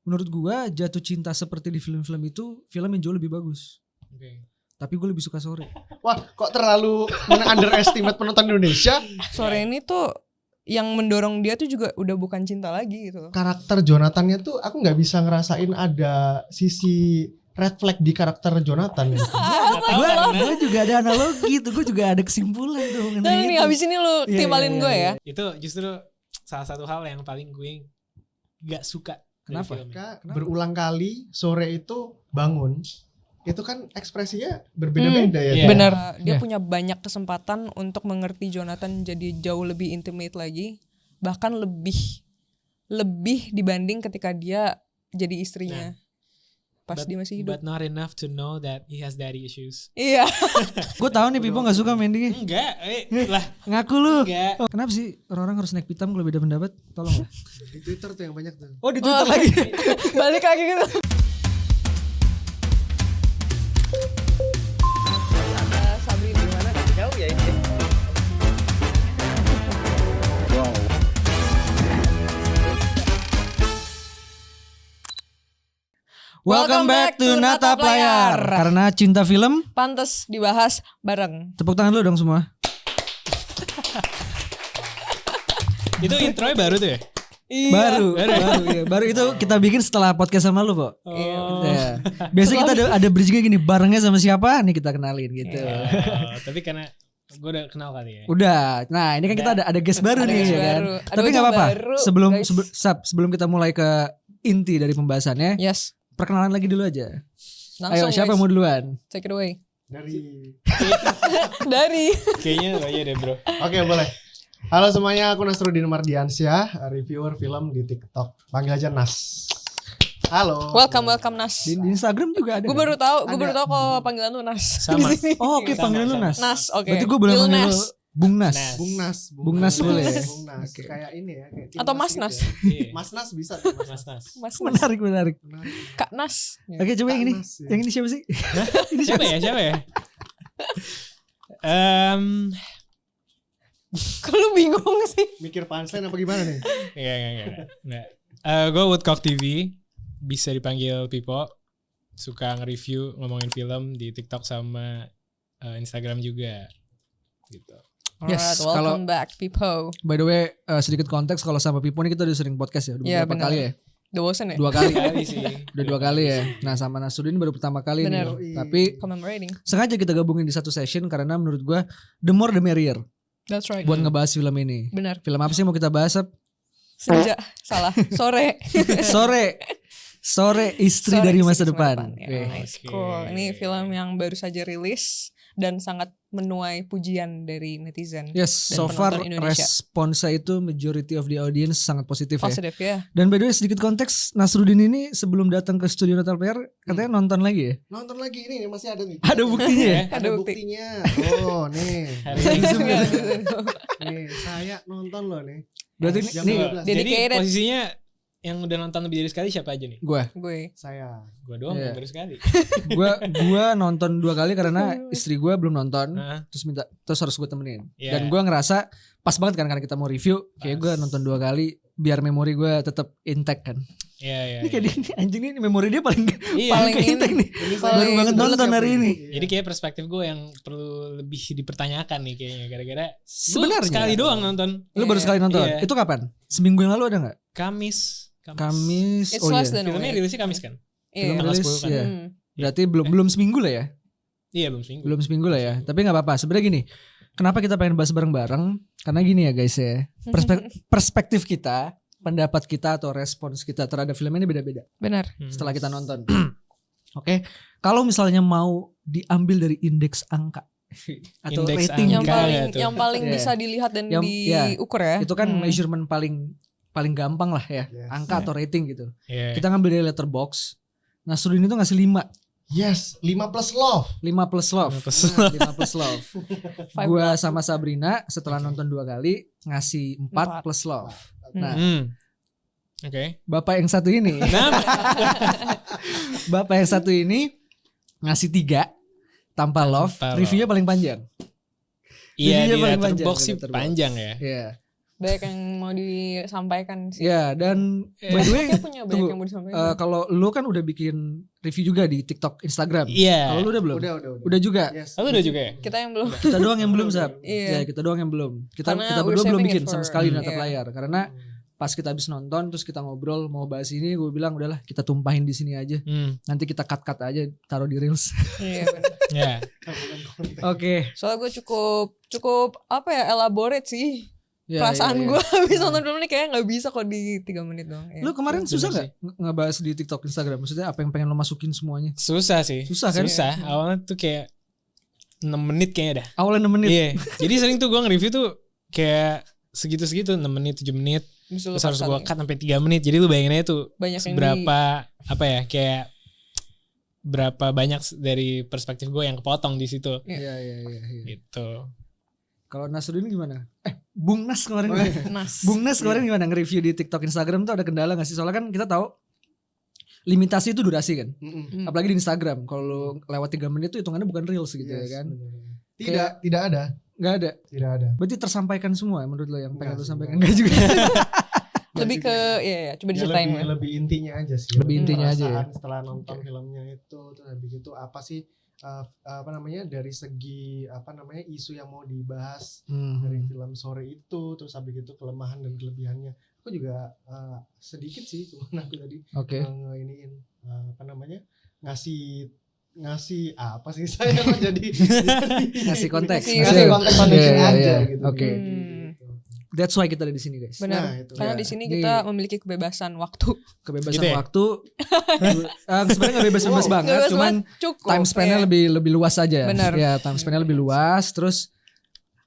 menurut gue jatuh cinta seperti di film-film itu film yang jauh lebih bagus. Tapi gue lebih suka Sore. Wah, kok terlalu underestimate penonton Indonesia? Sore ini tuh yang mendorong dia tuh juga udah bukan cinta lagi gitu. Karakter Jonathannya tuh aku nggak bisa ngerasain ada sisi red flag di karakter Jonathan. Gue juga ada analogi tuh, gue juga ada kesimpulan tuh Nah mengenai nih itu. habis ini lu Iya, timpalin iya, gue iya. ya. Itu justru salah satu hal yang paling gue gak suka. dari Kenapa? film ini. Kenapa? Berulang kali Sore itu bangun, itu kan ekspresinya berbeda-beda ya. Iya. Benar. Dia Iya. punya banyak kesempatan untuk mengerti Jonathan jadi jauh lebih intimate lagi, bahkan lebih dibanding ketika dia jadi istrinya. Pas dia masih hidup. But not enough to know that he has daddy issues. Iya. Gue tahu nih Pipo gak suka mendingnya. Enggak, lah Ngaku lu. enggak. Kenapa sih orang-orang harus naik pitam kalau beda pendapat? Tolong lah. Di Twitter tuh yang banyak tuh. Oh di Twitter lagi. Balik lagi gitu. Ada Sabri di mana? Jauh ya ini. Welcome back to Natap Layar. Karena cinta film, Pantes dibahas bareng. tepuk tangan dulu dong semua. Itu intronya baru tuh ya? Iya. Baru itu kita bikin setelah podcast sama lu, Pak. Oh. Ya. Biasanya kita ada bridging gini, barengnya sama siapa? Nih kita kenalin gitu. Oh, tapi karena gue udah kenal kali ya. Udah. Nah, ini kan kita ada guest baru Ada nih guest ya kan. baru. Ada Tapi wajah enggak apa-apa. baru, Sebelum guys. sebelum kita mulai ke inti dari pembahasannya, Yes. perkenalan lagi dulu aja. Langsung Ayo, siapa guys. yang mau duluan? Take it away. Dari Kayaknya lo aja deh bro. Oke, boleh. Halo semuanya, aku Nasruddin Mardiansyah, reviewer film di TikTok. Panggil aja Nas. Halo. Welcome Nas. Di Instagram juga ada. Gue kan? baru tahu Ada. kalau panggilan lu Nas. Sama. Di sini. Oh, oke, Sama, panggilan lu sama. Nas. Nas, oke. Berarti gue boleh Lil manggil Nas. lu Bung Nas. Nas. Bung Nas boleh ya? Bung Nas. Oke. Kayak ini ya, kayak Atau Timnas Mas gitu Nas. ya. Iya. Mas Nas bisa tuh, Mas. Mas Nas. Mas Nas. Menarik. Menarik. Kak Nas. Oke, coba yang ini. Nas, ya. Yang ini siapa sih? Ini Siapa ya? Kok lu bingung sih? Mikir punchline apa gimana nih? Enggak. Gue Woodcock TV, bisa dipanggil Pipo. Suka nge-review, ngomongin film di TikTok sama Instagram juga. Gitu. Yes, Alright, welcome back people. By the way, sedikit konteks kalau sama Pipo ini kita udah sering podcast ya, udah Iya, beberapa benar. kali ya. Udah bosen ya? 2 kali. Kali sih. Udah 2 kali ya. Nah, sama Nasruddin baru pertama kali Benar. nih. Tapi Commemorating. sengaja kita gabungin di satu session karena menurut gua the more the merrier That's right. buat ngebahas film ini. Benar. Film apa sih yang mau kita bahas? Ap? Senja. Salah. Sore. Sore istri Sore dari Istri masa Masa depan. Ya, Oke. nice, Oke. cool. Ini film yang baru saja rilis dan sangat menuai pujian dari netizen. Yes, Dan so far penonton Indonesia. responsnya itu majority of the audience sangat positif ya. Positif ya. Dan by the way sedikit konteks, Nasruddin ini sebelum datang ke studio Natal PR katanya nonton lagi ya. Nonton lagi ini masih ada nih. Ada buktinya ya? Ada Ada bukti. buktinya. Oh, nih. Hari ini Nih, saya nonton loh nih. Berarti Jam nih 12. Jadi Dedicated. posisinya yang udah nonton lebih dari sekali siapa aja nih? gue Saya. Gue doang Iya. yang baru sekali. gua nonton 2 kali karena istri gue belum nonton. Heeh. Terus harus gue temenin. Iya. Dan gue ngerasa pas banget kan karena kita mau review, kayak gue Pas. nonton 2 kali biar memori gue tetap intact kan. Iya. Ini kayak ini anjing ini memori dia paling Iya. Paling intact nih. Ini Paling Baru banget bulat nonton ya, hari ini. Jadi kayak perspektif gue yang perlu lebih dipertanyakan nih kayaknya gara-gara gua Sebenarnya sekali doang nonton. lu baru Iya. sekali nonton. Iya. Itu kapan? Seminggu yang lalu ada nggak? Kamis. Kamis. It's Oh less iya. than a Filmnya week. rilisnya Kamis kan? Film Iya. Tanggal rilis 10 kan? ya. Hmm. Berarti belum seminggu lah ya. Iya belum seminggu. Belum seminggu lah ya. Tapi nggak apa-apa. Sebenarnya gini. Kenapa kita pengen bahas bareng-bareng? Karena gini ya guys ya. Perspektif kita, pendapat kita atau respons kita terhadap film ini beda-beda Benar. setelah kita nonton. Oke. Kalau misalnya mau diambil dari indeks angka atau Indeks rating Yang Angka gitu, paling ya tuh. yang paling Iya. bisa dilihat dan Yang- iya. diukur ya. itu kan Hmm. measurement paling gampang lah ya. Yes. Angka atau rating gitu. Iya. Kita ngambil dari letterbox. Nasruddin itu ngasih 5. Yes, 5 plus love. 5 plus love. 5 plus Nah, 5 plus love. Five Gua love. sama Sabrina setelah nonton 2 kali ngasih 4 4. plus love. Nah, Oke. bapak yang satu ini, Nah, bapak yang satu ini ngasih 3 tanpa love. Tanpa Reviewnya paling panjang. iya Reviewnya di paling panjang, Letterboxd sih Letterboxd. panjang ya. Iya. Banyak yang mau disampaikan sih. Ya, dan by the way, Kayak punya banyak tunggu. yang mau disampaikan. Kalau lu kan udah bikin review juga di TikTok, Instagram. Iya. Kalau lu udah belum? Udah. Udah juga. Yes. Lu udah juga ya? Kita yang belum. Kita doang yang belum, Zap. Iya. Ya, kita doang yang belum. Kita Karena berdua we're belum saving bikin it sama for- sekali di natap iya. layar karena pas kita habis nonton terus kita ngobrol mau bahas ini, gue bilang udahlah kita tumpahin di sini aja. Nanti kita cut aja taruh di reels. Iya benar. Ya. Bukan konten. Oke. Soalnya gue cukup apa ya, elaborate sih. Ya, Perasaan ya, ya. gue habis nonton film ini kayak nggak bisa kok di 3 menit doang. Ya. Lu kemarin Bener susah sih. nggak ngebahas di TikTok, Instagram? Maksudnya apa yang pengen lo masukin semuanya? Susah sih. Susah kan? Susah. Awalnya tuh kayak 6 menit kayaknya dah. Awalnya 6 menit. Iya. Jadi sering tuh gue nge-review tuh kayak segitu-segitu 6 menit, 7 menit. Bisa lu Terus harus gue cut cut sampai 3 menit. Jadi lu bayangin aja tuh banyak yang berapa apa ya, kayak berapa banyak dari perspektif gue yang kepotong di situ Iya. gitu. Kalau Nasruddin gimana? Bung Nas kemarin. Nas. Bung Nas kemarin gimana nge-review di TikTok, Instagram tuh ada kendala gak sih? Soalnya kan kita tahu limitasi itu durasi kan. Mm-mm. Apalagi di Instagram. Kalau lu lewat 3 menit tuh hitungannya bukan reels gitu ya Yes, kan. bener. Tidak ada. Gak ada. Tidak ada. Berarti tersampaikan semua ya menurut lo yang pengen Enggak lu sih, sampaikan? enggak. Enggak juga. Lebih ke ya coba diceritain. lebih intinya aja sih. Lebih intinya aja ya. Perasaan setelah nonton filmnya itu, terus habis itu apa sih apa namanya dari segi apa namanya isu yang mau dibahas dari film sore itu, terus habis itu kelemahan dan kelebihannya. Aku juga sedikit sih cuma aku tadi Oke. ngeiniin apa namanya ngasih apa sih saya kok jadi Ngasih konteks. ngasih konteks Iya, aja iya. gitu. Oke. Gitu. That's why kita ada di sini guys. Benar. Nah, itu. Karena Ya, di sini ini- kita memiliki kebebasan waktu. Kebebasan Gitu ya? waktu. Sebenarnya nggak bebas-bebas Wow. banget, Bebas cuman banget, cukup. time span-nya Iya. lebih luas aja. Benar. Ya, time span-nya lebih luas. Terus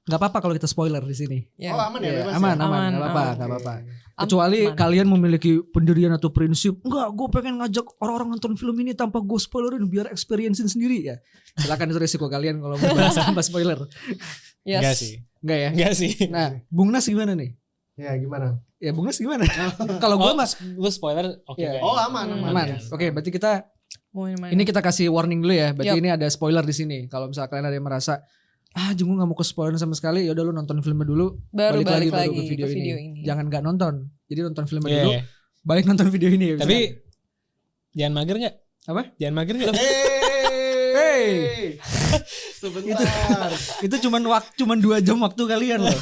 nggak apa-apa kalau kita spoiler di sini. Ya. Oh aman ya, Iya, bebas aman, ya? aman, Aman, nggak apa-apa, aman. nggak Oke. apa-apa. Kecuali Aman. kalian memiliki pendirian atau prinsip, enggak, gue pengen ngajak orang-orang nonton film ini tanpa gue spoilerin biar experience-in sendiri ya. Silakan itu resiko kalian kalau mau bahas tanpa spoiler. Yes. Enggak sih. Enggak ya? Enggak sih. Nah, Bung Nas gimana nih? Ya gimana? Ya Bung Nas gimana? Kalau gue mah lu spoiler oke. Iya. Oh aman. aman. Yes. Oke, berarti kita Mau yang mana? ini kita kasih warning dulu ya. Berarti Yup. ini ada spoiler di sini. Kalau misalnya kalian ada yang merasa Jung gue gak mau ke spoiler sama sekali, ya udah lu nonton filmnya dulu, baru balik baru lagi ke video, ini. Jangan gak nonton. Jadi nonton filmnya Iya, dulu, iya. balik nonton video ini ya. Tapi jangan mager enggak? Apa? Jangan mager enggak? Hey. Sebentar. itu cuman 2 jam waktu kalian loh.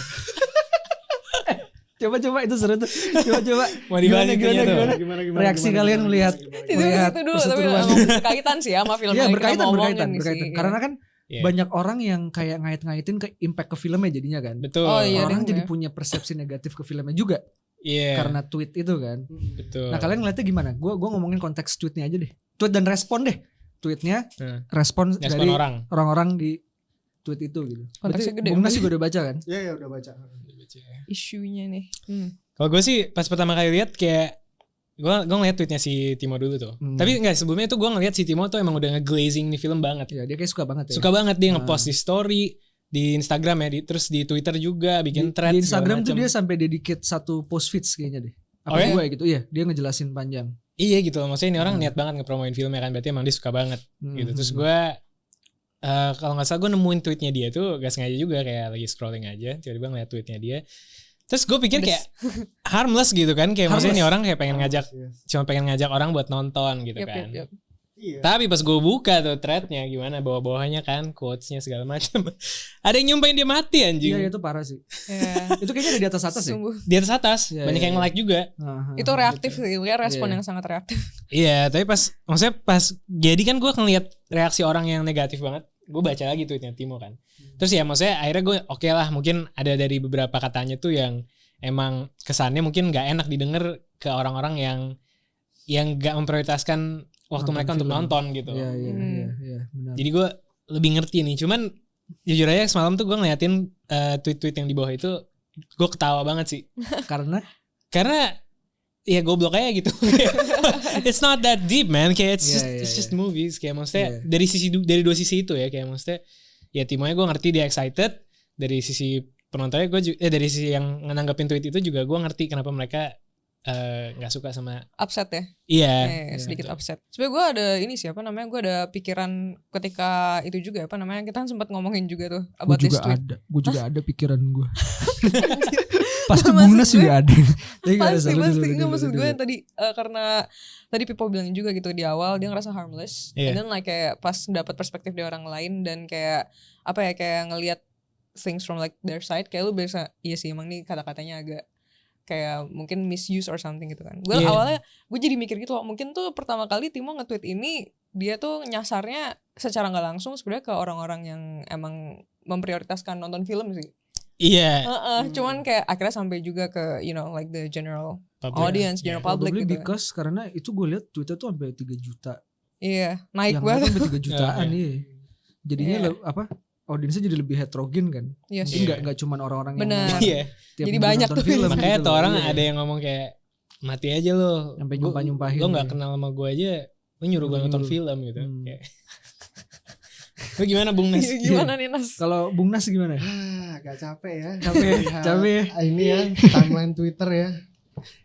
Coba itu seru tuh. Coba. Mau dibahas itunya tuh. Gimana, Reaksi kalian melihat itu dulu tapi perseteruan. emang berkaitan sih sama film Iya yang kita berkaitan. mau omongin nih sih. Karena kan Iya. banyak orang yang kayak ngait-ngaitin ke impact ke filmnya jadinya kan. Betul. Oh, iya. Orang deh, jadi gue. punya persepsi negatif ke filmnya juga Iya. karena tweet itu kan. Betul. Nah kalian ngeliatnya gimana? Gue ngomongin konteks tweetnya aja deh. Tweet dan respon deh. Tweetnya, respon Respon dari orang. orang-orang di tweet itu gitu. Konteksnya Berarti gede Bung Nas banget. juga udah baca kan? Ya udah baca. Isunya nih. Kalau gue sih pas pertama kali lihat kayak gue ngeliat tweetnya si Timo dulu tuh. Tapi enggak, sebelumnya tuh gue ngeliat si Timo tuh emang udah nge-glazing nih film banget. Iya dia kayak suka banget ya. Suka banget dia nge-post di story, di Instagram ya, terus di Twitter juga bikin thread Di Instagram segala tuh macem. dia sampai dedicate satu post feeds kayaknya deh. Oh, Apa ya? gue gitu? Iya dia ngejelasin panjang. Iya gitu loh, maksudnya ini orang niat banget ngepromoin filmnya kan, berarti emang dia suka banget gitu. Terus gue kalau nggak salah gue nemuin tweetnya dia tuh gak sengaja juga, kayak lagi scrolling aja, tiba-tiba ngeliat tweetnya dia. Terus gue pikir kayak harmless gitu kan, kayak maksudnya ini orang kayak pengen ngajak, cuma pengen ngajak orang buat nonton gitu kan. Yap. Iya. Tapi pas gue buka tuh threadnya gimana, bawah-bawahnya kan quotesnya segala macam, ada yang nyumpahin dia mati anjing. Iya itu parah sih. Ya. Itu kayaknya ada di atas ya. Sungguh. Di atas Iya, banyak iya, yang iya. like juga. Itu reaktif sih, ya respon Iya. yang sangat reaktif. Iya, tapi maksudnya pas jadi kan gue ngeliat reaksi orang yang negatif banget, gue baca lagi tweetnya Timo kan. Terus ya maksudnya akhirnya gue oke lah, mungkin ada dari beberapa katanya tuh yang emang kesannya mungkin nggak enak didengar ke orang-orang yang nggak memprioritaskan waktu Nonton mereka untuk film. nonton gitu. Iya benar. Jadi gue lebih ngerti nih. Cuman jujur aja semalam tuh gue ngeliatin tweet-tweet yang di bawah itu, gue ketawa banget sih. Karena ya goblok aja gitu. It's not that deep man, kayak it's just movies, kayak maksudnya dari dua sisi itu ya, kayak maksudnya ya Timonya gue ngerti dia excited, dari sisi penontonnya gue juga dari sisi yang nanggepin tweet itu juga gue ngerti kenapa mereka nggak suka sama Upset ya. iya Sedikit upset. Sebenarnya gue ada ini sih apa namanya, gue ada pikiran ketika itu juga apa namanya, kita kan sempat ngomongin juga tuh Gue about this juga tweet. ada. Gue juga ada pikiran gue. Pasti Maksud Bungnas gue- juga ada. Tapi nggak ada, pasti lu dulu, lu nggak, dulu, maksud lu gue dulu. yang tadi karena tadi Pipo bilang juga gitu di awal dia ngerasa harmless, Iya. and then like kayak pas dapat perspektif dari orang lain dan kayak apa ya, kayak ngelihat things from like their side, kayak lu bisa iya sih emang nih kata-katanya agak kayak mungkin misuse or something gitu kan. Gue Iya. awalnya gue jadi mikir gitu loh, mungkin tuh pertama kali Timo nge-tweet ini dia tuh nyasarnya secara nggak langsung sebenarnya ke orang-orang yang emang memprioritaskan nonton film sih. Iya. Cuman kayak akhirnya sampai juga ke you know like the general Public. audience, Iya. general public Probably gitu. because karena itu gue lihat Twitter tuh sampai 3 juta. Iya, naik Yang banget. nonton sampai 3 jutaan Oke. iya. Jadinya Iya. audiensnya jadi lebih heterogen kan. Iya Jadi sih. nggak cuman orang-orang yang Benar. memang Iya. tiap Jadi minggu banyak nonton tuh film Makanya gitu tuh loh. orang Iya. ada yang ngomong kayak mati aja lo. Sampai Gua- nyumpah-nyumpahin Lo gak gitu. kenal sama gue aja, lo nyuruh gue nonton Nyuruh. film gitu. Hmm. Kayak. Lo gimana Bung Nas? Iya, gimana nih Nas? Kalau Bungnas gimana? Agak capek ya. Capek, Lihat capek ya. Ini ya timeline Twitter ya.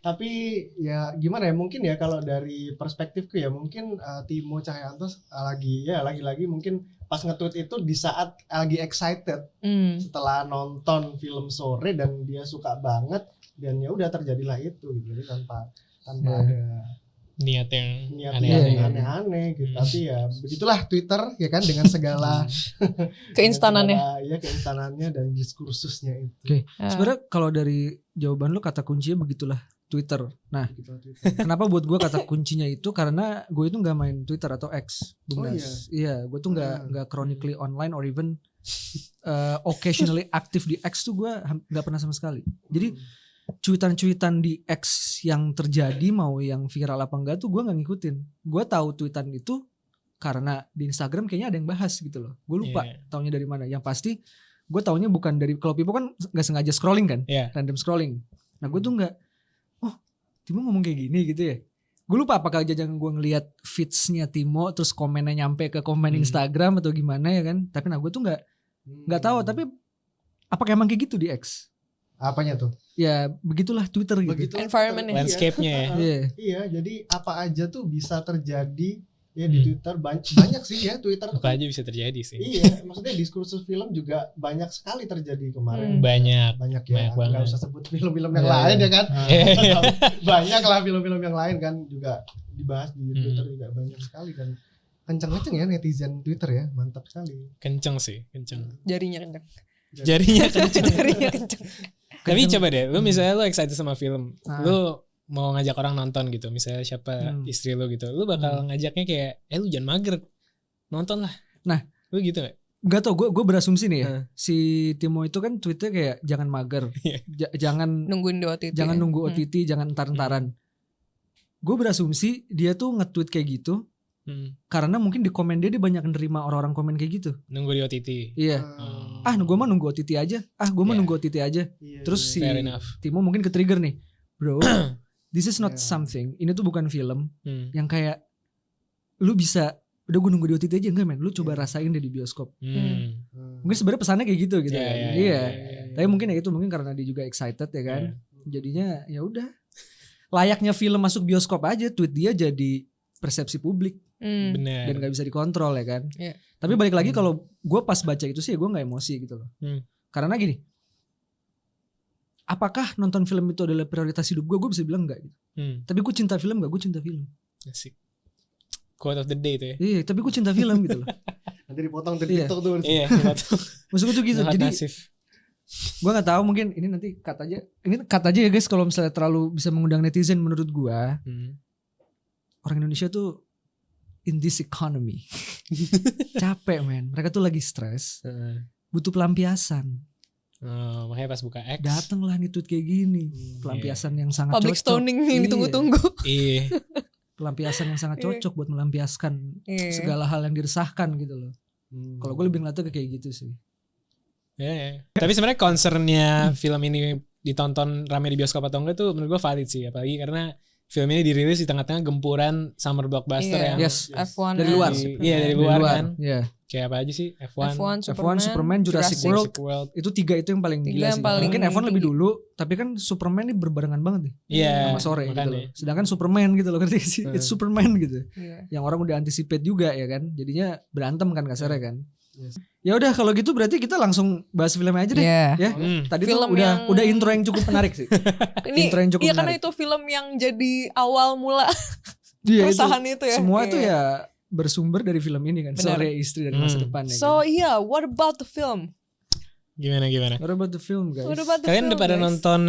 Tapi ya gimana ya, mungkin ya kalau dari perspektifku ya mungkin Timo Cahyanto lagi-lagi mungkin pas nge-tweet itu di saat lagi excited setelah nonton film sore dan dia suka banget dan ya udah terjadilah itu gitu. Jadi tanpa Ya. ada Niat yang niat aneh-aneh. yang aneh-aneh gitu. Hmm. Tapi ya begitulah Twitter ya kan dengan segala Keinstanannya. ya keinstanannya dan diskursusnya itu. Oke. Ah. Sebenarnya kalau dari jawaban lu kata kuncinya begitulah Twitter. Nah, Begitu Twitter. kenapa buat gue kata kuncinya itu karena gue itu nggak main Twitter atau X, Bungnas. Iya, gue tuh nggak chronically online or even occasionally aktif di X tuh gue nggak pernah sama sekali. Jadi cuitan-cuitan di X yang terjadi mau yang viral apa enggak tuh gue nggak ngikutin. Gue tahu tweetan itu karena di Instagram kayaknya ada yang bahas gitu loh. Gue lupa Iya. taunya dari mana. Yang pasti gue taunya bukan dari, kalau Pipo kan nggak sengaja scrolling kan, Iya. random scrolling. Nah gue tuh nggak, oh Timo ngomong kayak gini gitu ya. Gue lupa apakah jangan gue ngelihat feedsnya Timo terus komennya nyampe ke komen Instagram atau gimana ya kan. Tapi nah gue tuh nggak tahu. Tapi apakah emang kayak gitu di X? Apanya tuh? Ya begitulah Twitter gitu. Begitu Environment-nya. Landscape-nya ya. Iya. Iya, jadi apa aja tuh bisa terjadi ya di Twitter. Banyak sih ya Twitter. Apa aja bisa terjadi sih. Iya, maksudnya diskursus film juga banyak sekali terjadi kemarin. Banyak. Banyak ya, Banyak banget. nggak usah sebut film-film yang Iya, lain iya. ya kan. Iya. Banyak lah film-film yang lain kan juga dibahas di Hmm. Twitter juga banyak sekali dan kenceng-kenceng ya netizen Twitter ya, mantap sekali. Kenceng sih, kenceng. Jarinya kenceng. Jarinya kenceng. Jarinya kenceng. Tapi coba deh, lu misalnya lu excited sama film, Ah. lu mau ngajak orang nonton gitu, misalnya siapa istri lu gitu, lu bakal ngajaknya kayak, lu jangan mager, nonton lah. Nah, lu gitu gak? Gak tau, gue berasumsi nih ya. Si Timo itu kan tweetnya kayak jangan mager, jangan Nungguin di OTT. jangan ya. nunggu OTT, jangan entar-entaran. Gue berasumsi dia tuh nge-tweet kayak gitu karena mungkin di komen dia banyak nerima orang-orang komen kayak gitu. Nunggu di OTT. Iya. Hmm. Gue mah nunggu OTT aja. Gue mah Iya. nunggu OTT aja. Iya, Terus si Fair enough. Timo mungkin ke-trigger nih. Bro, this is not Iya. something. Ini tuh bukan film Hmm. yang kayak lu bisa udah gue nunggu di OTT aja, enggak men. Lu coba rasain deh di bioskop. Hmm. Mungkin sebenarnya pesannya kayak gitu gitu Iya, kan. iya, Iya. iya. Tapi mungkin ya itu mungkin karena dia juga excited ya kan. Iya. Jadinya ya udah. Layaknya film masuk bioskop aja, tweet dia jadi persepsi publik Bener. dan gak bisa dikontrol ya kan. Iya. Tapi balik lagi kalau gue pas baca itu sih ya gue gak emosi gitu loh. Karena gini, apakah nonton film itu adalah prioritas hidup gue? Gue bisa bilang enggak gitu. Tapi gue cinta film gak? Gue cinta film. Asik. Quote of the day itu ya. Iya, tapi gue cinta film gitu loh. Nanti dipotong dari Iya. TikTok tuh. Iya, Maksud gue tuh gitu. Sangat Jadi nasif. gue gak tahu, mungkin ini nanti cut aja. Ini cut aja ya guys kalau misalnya terlalu bisa mengundang netizen menurut gue. Orang Indonesia tuh in this economy capek men. Mereka tuh lagi stres, butuh pelampiasan. Makanya pas buka X. Datanglah nih tweet kayak gini. Pelampiasan yang sangat Public cocok. stoning yang Iya. ditunggu-tunggu. Iya. Pelampiasan yang sangat cocok buat melampiaskan Iya. segala hal yang diresahkan gitu loh. Kalau gue lebih ngeliatnya kayak gitu sih. Ya. Tapi sebenarnya concernnya film ini ditonton rame di bioskop atau enggak tuh menurut gue valid sih, apalagi karena film ini dirilis di tengah-tengah gempuran summer blockbuster Iya. yang Yes. F1 Dari luar. Iya, dari luar kan. Iya. Kayak apa aja sih? F1, F1, Superman, Jurassic World. Itu 3 itu yang paling Tiga gila yang sih. paling Mungkin F1 lebih tinggi. dulu, tapi kan Superman ini berbarengan banget nih. Iya. Sama sore gitu makanya. loh. Sedangkan Superman gitu loh, ngerti gak sih? It's Superman gitu. Iya. Yang orang udah anticipate juga ya kan. Jadinya berantem kan kasarnya kan. Ya udah kalau gitu berarti kita langsung bahas filmnya aja deh. Iya. Ya. Tadi Film tuh udah yang- intro yang cukup menarik sih. Ini Intro yang cukup iya karena menarik. itu film yang jadi awal mula Iya, keresahan itu ya. Semua Iya. tuh ya bersumber dari film ini kan. Benar. Sore Istri dari Masa Depan ya. So kan? yeah, what about the film? Gimana? What about the film guys? What about the Kalian film, udah pada guys? nonton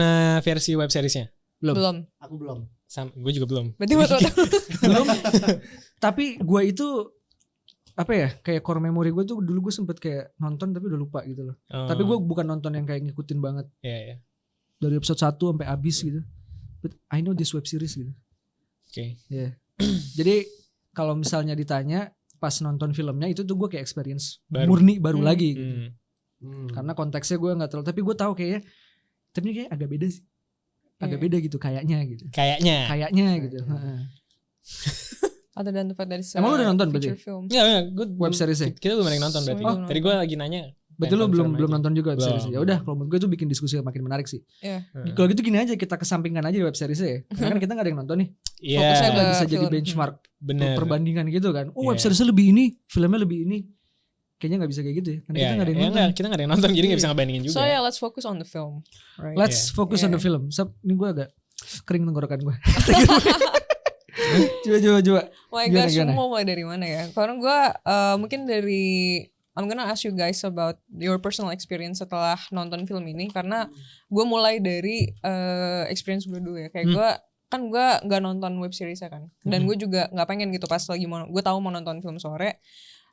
versi web seriesnya? Belum. Aku belum. Gue juga belum. Berarti buat Belum. Tapi gue itu apa ya, kayak core memory gue tuh dulu gue sempet kayak nonton tapi udah lupa gitu loh. Tapi gue bukan nonton yang kayak ngikutin banget Iya. dari episode 1 sampai habis gitu. But I know this web series gitu. Oke. Ya. Jadi kalau misalnya ditanya pas nonton filmnya itu tuh gue kayak experience murni baru lagi gitu. Karena konteksnya gue nggak terlalu, tapi gue tahu kayaknya tapi ini kayak agak beda sih. Agak beda gitu kayaknya gitu. Kayaknya gitu. Heeh. Other than the fact that it's Emang lu udah nonton feature berarti? film. Enggak, gue Web seriesnya? Kita belum ada yang nonton berarti. Oh. Tadi gue lagi nanya. Berarti lu Nonton film belum aja. nonton juga web Belum. series. Ya udah, kalau menurut gue itu bikin diskusi yang makin menarik sih. Iya. Kalau gitu gini aja, kita kesampingkan aja web series ya. Karena kan kita gak ada yang nonton nih. Iya. Fokusnya Nggak ke bisa jadi film. benchmark Bener. perbandingan gitu kan. Oh, web Iya. seriesnya lebih ini, filmnya lebih ini. Kayaknya gak bisa kayak gitu ya. Karena Iya, kita gak ada yang iya, nonton. enggak, kita gak ada yang nonton jadi gak bisa ngebandingin juga. So yeah, let's focus on the film. Right. Let's focus on the film. Ini gue agak kering tenggorokan gue. Coba. Oh my Gimana, gosh, gimana? mau mulai dari mana ya? Karena gue mungkin dari I'm gonna ask you guys about your personal experience setelah nonton film ini, karena gue mulai dari experience gue dulu ya. Kayak gue nggak nonton web series ya kan, dan gue juga nggak pengen gitu pas lagi gue tahu mau nonton film sore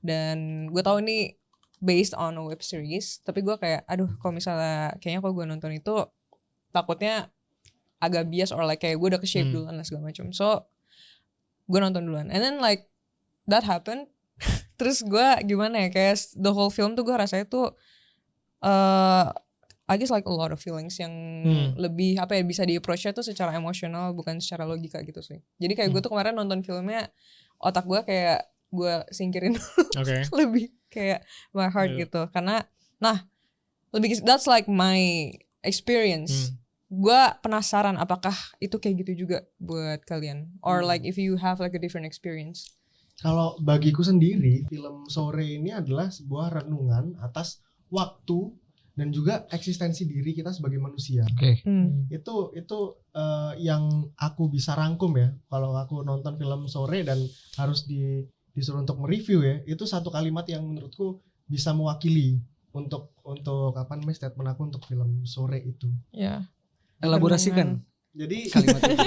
dan gue tahu ini based on a web series, tapi gue kayak aduh kalau misalnya kayaknya kalau gue nonton itu takutnya agak bias or like kayak gue udah ke-shape duluan lah segala macam. So gue nonton duluan and then like that happened. Terus gue gimana ya, kayak the whole film tuh gue rasanya tuh I guess like a lot of feelings yang lebih apa ya, bisa di approach-nya tuh secara emosional bukan secara logika gitu sih. Jadi kayak gue tuh kemarin nonton filmnya, otak gue kayak gue singkirin Oke. lebih kayak my heart gitu, karena lebih that's like my experience. Gue penasaran apakah itu kayak gitu juga buat kalian, or like if you have like a different experience. Kalau bagiku sendiri, film Sore ini adalah sebuah renungan atas waktu dan juga eksistensi diri kita sebagai manusia. Oke. Itu yang aku bisa rangkum ya. Kalau aku nonton film Sore dan harus disuruh untuk mereview ya, itu satu kalimat yang menurutku bisa mewakili untuk apa namanya statement aku untuk film Sore itu. Ya. Elaborasikan Jadi kalimat itu.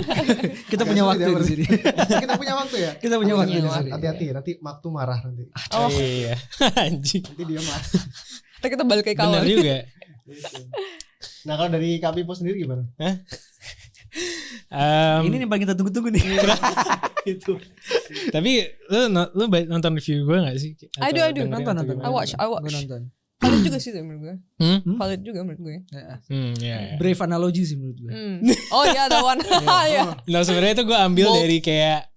Kita punya waktu di sini. kita punya waktu ya. Kita punya waktu di waktu. sini. Hati-hati nanti waktu marah nanti. Oh, Iya. Anjing. Nanti dia marah. Kita balik ke Bener kawan. juga. Nah kalau dari Kak Pipo sendiri gimana? Ini nih paling kita tunggu-tunggu nih. Itu. Tapi lu nonton review gue gak sih? I do. Dengerin Nonton. atau gimana? I watch. Gue nonton. Valid juga sih menurut gue. Valid juga menurut gue. Iya. Brave analogy sih menurut gue. Oh ya, that one. Yeah. Nah sebenarnya itu gue ambil Bold. dari kayak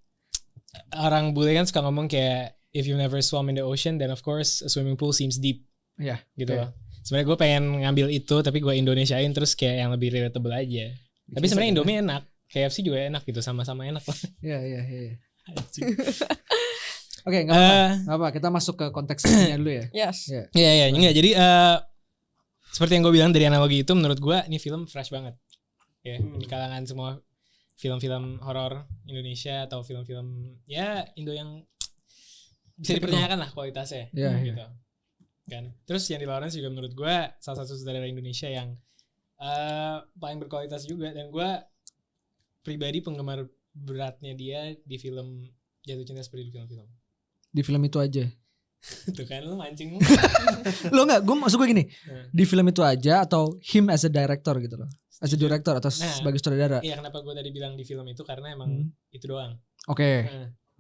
orang bule kan suka ngomong kayak if you never swam in the ocean then of course a swimming pool seems deep. Iya. Gitu loh. Sebenarnya gue pengen ngambil itu tapi gue Indonesiain terus kayak yang lebih relatable aja. Tapi sebenarnya Indomie enak, KFC juga enak gitu, sama-sama enak lah. Iya. Oke, nggak apa-apa. Kita masuk ke konteksnya dulu ya. Yes. Iya, enggak. Jadi seperti yang gue bilang dari analogi itu, menurut gue ini film fresh banget. Ya, di kalangan semua film-film horor Indonesia atau film-film ya Indo yang bisa dipertanyakan lah kualitasnya, gitu. Kan. Terus Yandy Lawrence juga menurut gue salah satu sutradara Indonesia yang paling berkualitas juga, dan gue pribadi penggemar beratnya dia di film Jatuh Cinta seperti di film-film. Di film itu aja. Tuh kan lu mancing. Lo enggak, gue maksud gue gini. Di film itu aja atau him as a director gitu loh. As a director atau sebagai sutradara. Iya, kenapa gue tadi bilang di film itu karena emang itu doang. Oke.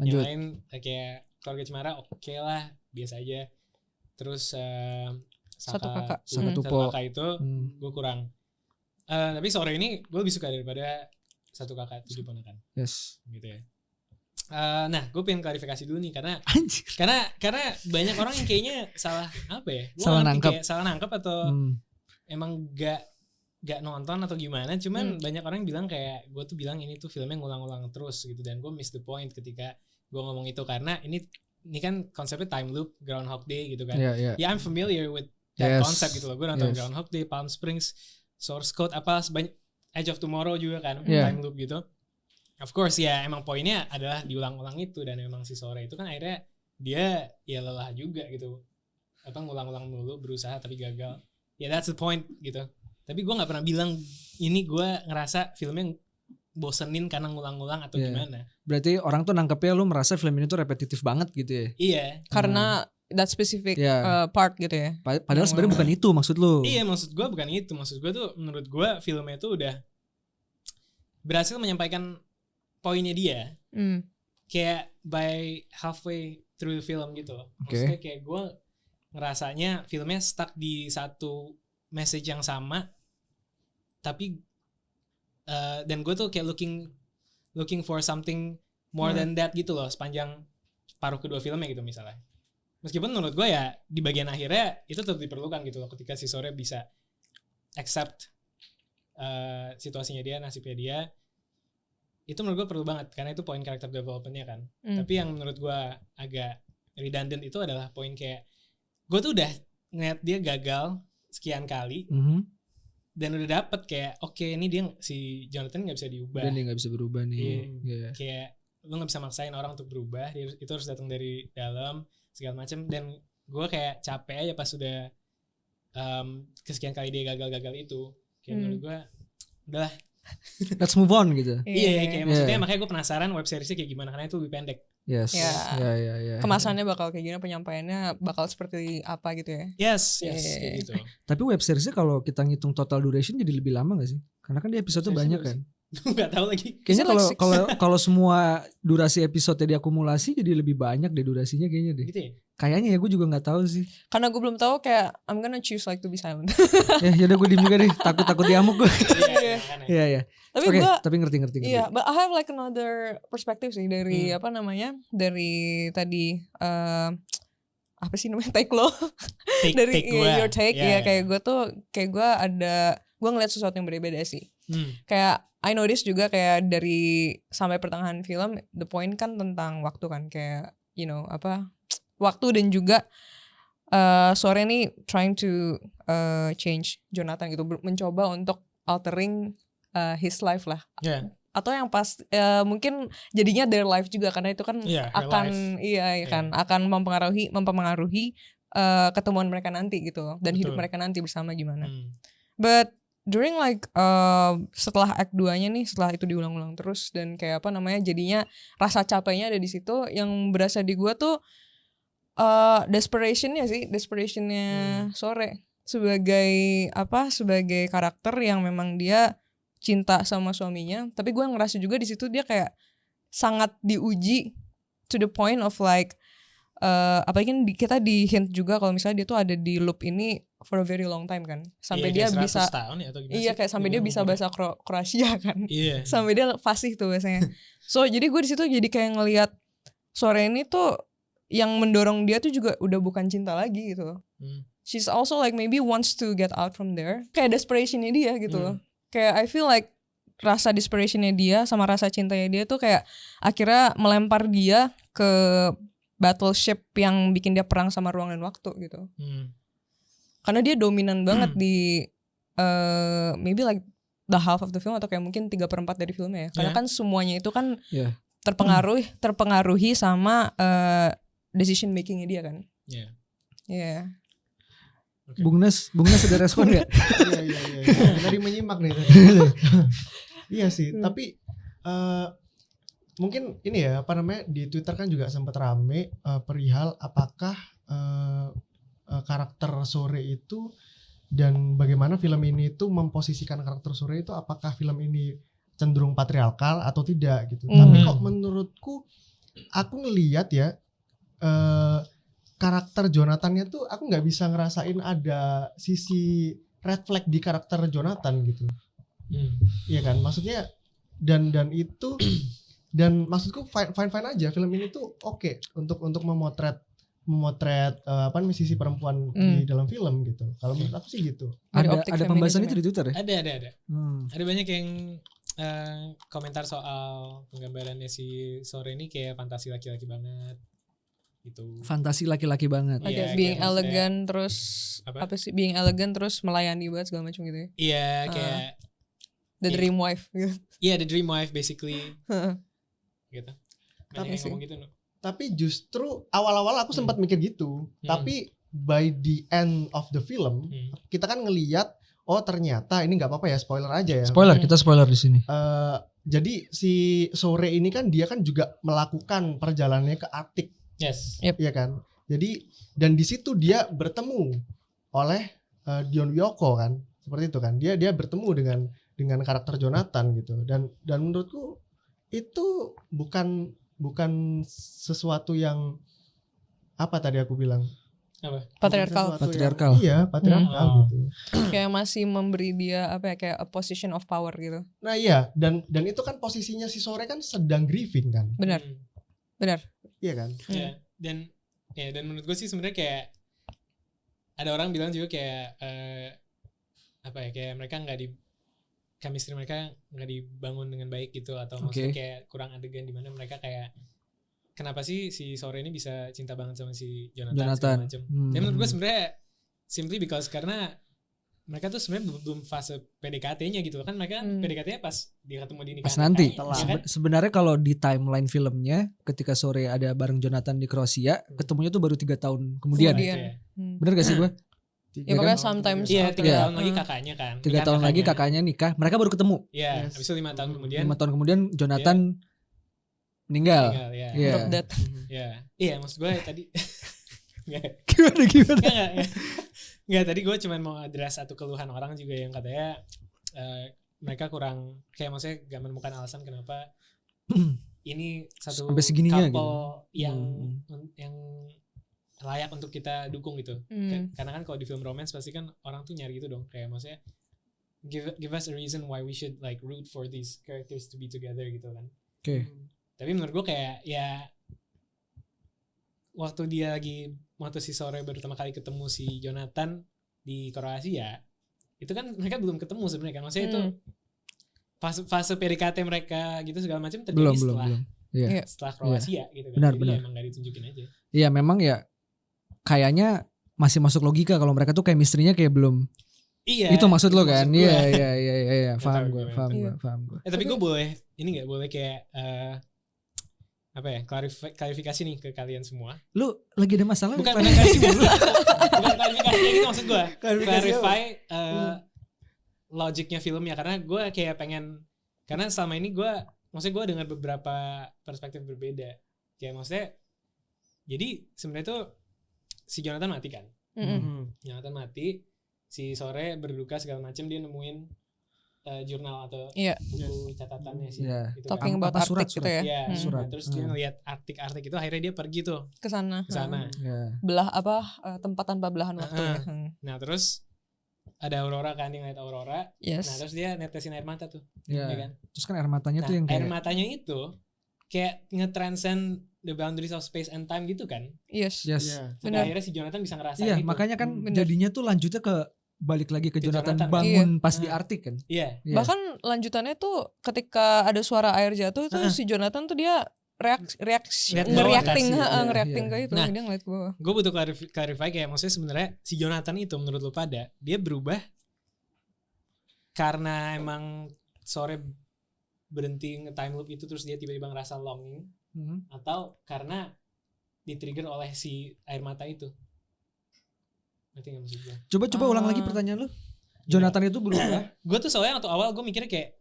Lanjut. Yang lain kayak Keluarga Cemara oke lah, biasa aja. Terus Satu kakak. Saka Tupo. Satu kakak itu gue kurang. Tapi sore ini gue lebih suka daripada Satu Kakak Tujuh Ponakan. Yes. Gitu ya. Nah, gue pengen klarifikasi dulu nih karena Anjir. karena banyak orang yang kayaknya salah apa ya? Gua Salah ngerti nangkep. kayak salah nangkep atau emang gak nonton atau gimana. Cuman banyak orang yang bilang kayak gue tuh bilang ini tuh filmnya ngulang-ulang terus gitu, dan gue miss the point ketika gue ngomong itu karena ini ini kan konsepnya time loop, Groundhog Day gitu kan. Yeah. Ya I'm familiar with that Yes. concept gitu loh. Gue nonton Yes. Groundhog Day, Palm Springs, Source Code, apa sebanyak Edge of Tomorrow juga kan, Yeah. time loop gitu. Of course ya emang poinnya adalah diulang-ulang itu, dan emang si Sore itu kan akhirnya dia ya lelah juga gitu. Apa ngulang-ulang mulu, berusaha tapi gagal. Ya that's the point gitu. Tapi gue nggak pernah bilang ini gue ngerasa filmnya bosenin karena ngulang-ngulang atau Yeah. gimana. Berarti orang tuh nangkepnya lu merasa film ini tuh repetitif banget gitu ya. Iya. Karena that specific Yeah. part gitu ya. Padahal sebenarnya bukan itu maksud lu. Iya, maksud gue bukan itu. Maksud gue tuh menurut gue filmnya tuh udah berhasil menyampaikan poinnya dia. Kayak by halfway through the film gitu loh. Maksudnya kayak gue ngerasanya filmnya stuck di satu message yang sama, tapi dan gue tuh kayak looking for something more than that gitu loh sepanjang paruh kedua filmnya gitu misalnya. Meskipun menurut gue ya di bagian akhirnya itu tetap diperlukan gitu loh, ketika si Sore bisa accept situasinya dia, nasibnya dia, itu menurut gue perlu banget karena itu poin karakter developmentnya kan. Tapi yang menurut gue agak redundant itu adalah poin kayak gue tuh udah ngeliat dia gagal sekian kali dan udah dapet kayak oke, ini dia si Jonathan nggak bisa diubah. Dan dia nggak bisa berubah nih. Yeah. Kayak lu nggak bisa maksain orang untuk berubah, itu harus datang dari dalam segala macam. Dan gue kayak capek aja pas sudah kesekian kali dia gagal itu. Kayak menurut gue udahlah, let's move on gitu. Iya, kayak maksudnya makanya gue penasaran web seriesnya kayak gimana karena itu lebih pendek. Yes. Ya. Ya. Kemasannya bakal kayak gini, penyampaiannya bakal seperti apa gitu ya. Yes, kayak gitu. Tapi web seriesnya kalau kita ngitung total duration jadi lebih lama gak sih? Karena kan dia episode banyak kan. Gak tahu lagi. Kayaknya kalau semua durasi episode diakumulasi jadi lebih banyak deh durasinya kayaknya deh. Gitu ya? Kayaknya ya, gue juga nggak tahu sih. Karena gue belum tahu, kayak I'm gonna choose like to be silent. Ya udah gue diem juga deh, takut diamuk gue. Iya. Iya. Tapi Oke, gue tapi ngerti. iya, but I have like another perspective sih dari dari tadi apa sih namanya, take lo dari your take ya. Kayak gue tuh gue ngeliat sesuatu yang berbeda sih. Kayak I notice juga kayak dari sampai pertengahan film, the point kan tentang waktu kan, kayak waktu, dan juga Sore nih trying to change Jonathan gitu, mencoba untuk altering his life lah. Atau yang pas mungkin jadinya their life juga, karena itu kan akan akan mempengaruhi ketemuan mereka nanti gitu, dan hidup mereka nanti bersama gimana. But during like setelah act 2-nya nih, setelah itu diulang-ulang terus dan kayak jadinya rasa capeknya ada di situ. Yang berasa di gua tuh desperationnya Sore sebagai karakter yang memang dia cinta sama suaminya, tapi gue ngerasa juga di situ dia kayak sangat diuji to the point of like apalagi kita di hint juga kalau misalnya dia tuh ada di loop ini for a very long time kan, sampai dia bisa tahun ya, atau kayak sampai dia bisa bahasa Kroasia kan, sampai dia fasih tuh bahasanya. So jadi gue di situ jadi kayak ngelihat Sore ini tuh yang mendorong dia tuh juga udah bukan cinta lagi gitu. She's also like maybe wants to get out from there, kayak desperationnya dia gitu. Kayak I feel like rasa desperationnya dia sama rasa cintanya dia tuh kayak akhirnya melempar dia ke battleship yang bikin dia perang sama ruang dan waktu gitu. Karena dia dominan banget di maybe like the half of the film, atau kayak mungkin 3/4 dari filmnya ya. Karena kan semuanya itu kan terpengaruhi sama decision makingnya dia kan. Iya. Okay. Bung Nes ada respon gak? Iya. Tadi menyimak nih. Iya sih, tapi mungkin ini ya di Twitter kan juga sempat rame perihal apakah karakter Sore itu, dan bagaimana film ini tuh memposisikan karakter Sore itu, apakah film ini cenderung patriarkal atau tidak gitu. Tapi kok menurutku, aku ngelihat ya karakter Jonathan-nya tuh aku nggak bisa ngerasain ada sisi red flag di karakter Jonathan gitu. Iya kan, maksudnya dan itu dan maksudku fine aja, film ini tuh oke untuk memotret sisi perempuan di dalam film gitu. Kalau menurut aku sih gitu. Ada pembahasan itu di Twitter ya? Ada. Ada banyak yang komentar soal penggambarannya si Sore ini kayak fantasi laki-laki banget. gitu. Fantasi laki-laki banget. Oke, Iya, being kayak elegant terus Apa? apa sih? Being elegant terus melayani banget segala macam gitu ya. Iya, kayak The Iya. dream wife gitu. iya the dream wife basically gitu. Banyak Tapi yang sih. ngomong gitu loh. Tapi justru awal-awal aku sempat mikir gitu. Tapi by the end of the film kita kan ngelihat oh ternyata ini nggak apa-apa ya, spoiler aja ya. Spoiler, kita spoiler di sini. Jadi si Sore ini kan dia kan juga melakukan perjalanannya ke Arctic, Yes. ya kan. Jadi dan di situ dia bertemu oleh Dion Wiyoko kan, seperti itu kan. Dia bertemu dengan karakter Jonathan gitu. Dan menurutku itu bukan sesuatu yang apa tadi aku bilang? Apa? Patriarkal. Patriarkal. Iya, patriarkal gitu. Kayak masih memberi dia apa ya, kayak a position of power gitu. Nah iya, dan itu kan posisinya si Sore kan sedang grieving kan. Benar. Benar. Iya kan? Ya, dan menurut gue sih sebenarnya kayak ada orang bilang juga kayak apa ya, kayak mereka nggak di chemistry mereka nggak dibangun dengan baik gitu, atau maksudnya kayak kurang adegan di mana mereka kayak kenapa sih si Sore ini bisa cinta banget sama si Jonathan. Segala macam. Tapi menurut gue sebenarnya simply because karena mereka tuh sebenarnya belum fase PDKT-nya gitu kan, mereka PDKT-nya pas dia ketemu di nikah. Pas nanti. Setelah. Ya kan? Sebenarnya kalau di timeline filmnya ketika Sore ada bareng Jonathan di Kroasia, ketemunya tuh baru 3 tahun kemudian. Iya. Bener gak sih gue? Ya pokoknya sometimes Iya, 3 after. tahun lagi kakaknya kan. 3 tahun lagi kakaknya nikah, mereka baru ketemu. Iya, Yes. habis itu 5 tahun kemudian 5 tahun kemudian Jonathan meninggal. ya. Drop dead. Ya. Iya, maksud gue tadi Gimana? Enggak, tadi gue cuma mau address satu keluhan orang juga yang katanya mereka kurang, kayak maksudnya gak menemukan alasan kenapa ini satu Sampai segininya couple gitu. yang layak untuk kita dukung gitu. Karena kan kalau di film romance pasti kan orang tuh nyari gitu dong, kayak maksudnya give us a reason why we should like root for these characters to be together gitu kan. Oke. Tapi menurut gue kayak ya waktu si Sore baru pertama kali ketemu si Jonathan di Kroasia, itu kan mereka belum ketemu sebenarnya kan, maksudnya itu fase PDKT mereka gitu segala macam terjadi Belum. Iya. setelah Kroasia gitu kan. Benar, Jadi benar. ya emang gak ditunjukin aja. Iya, memang ya kayaknya masih masuk logika kalau mereka tuh chemistry-nya kayak belum. Iya. Itu maksud lo itu kan? maksud gue. Iya. Nggak Paham tahu gue, gimana. paham gue. Tapi gue boleh kayak apa ya, klarifikasi nih ke kalian semua. Lu lagi ada masalah? Bukan klarifikasi dulu. Bukan klarifikasi gitu maksud gue. Clarify logiknya filmnya, karena gue kayak pengen, karena selama ini maksudnya gue dengar beberapa perspektif berbeda. Kayak maksudnya jadi sebenarnya tuh si Jonathan mati kan. Jonathan mati, si Sore berduka segala macam, dia nemuin jurnal atau buku catatannya sih. Gitu Talking kan. about Arctic gitu ya. Iya, Surat. terus dia ngeliat artik itu, akhirnya dia pergi tuh Ke sana. ke sana. Belah apa tempat tanpa belahan waktu ya. Nah, terus ada Aurora kan, dia ngeliat Aurora. Yes. Nah, terus dia netesin air mata tuh. Iya. Ya kan? Terus kan air matanya Nah, tuh yang air kayak matanya itu kayak nge-transcend the boundaries of space and time gitu kan. Yes. yes. Iya. Sampai Benar. akhirnya si Jonathan bisa ngerasain Iya, itu. makanya kan Bener. jadinya tuh lanjutnya ke balik lagi ke Ke Jonathan Jonathan. bangun pas di Iya. Arctic kan. Iya. Iya. Bahkan lanjutannya tuh ketika ada suara air jatuh tuh si Jonathan tuh dia Lihat nge-reacting bawah kasih. nge-reacting Iya. ke itu, Nah, dia ngeliat ke bawah. Gue butuh clarify kayak maksudnya sebenarnya si Jonathan itu menurut lu pada dia berubah karena emang Sore berhenti nge-time loop itu terus dia tiba-tiba ngerasa longing, atau karena di-trigger oleh si air mata itu. Ngerti gak maksud gue? Coba ulang lagi pertanyaan lu. Jonathan itu berubah. Gue tuh soalnya waktu awal gue mikirnya kayak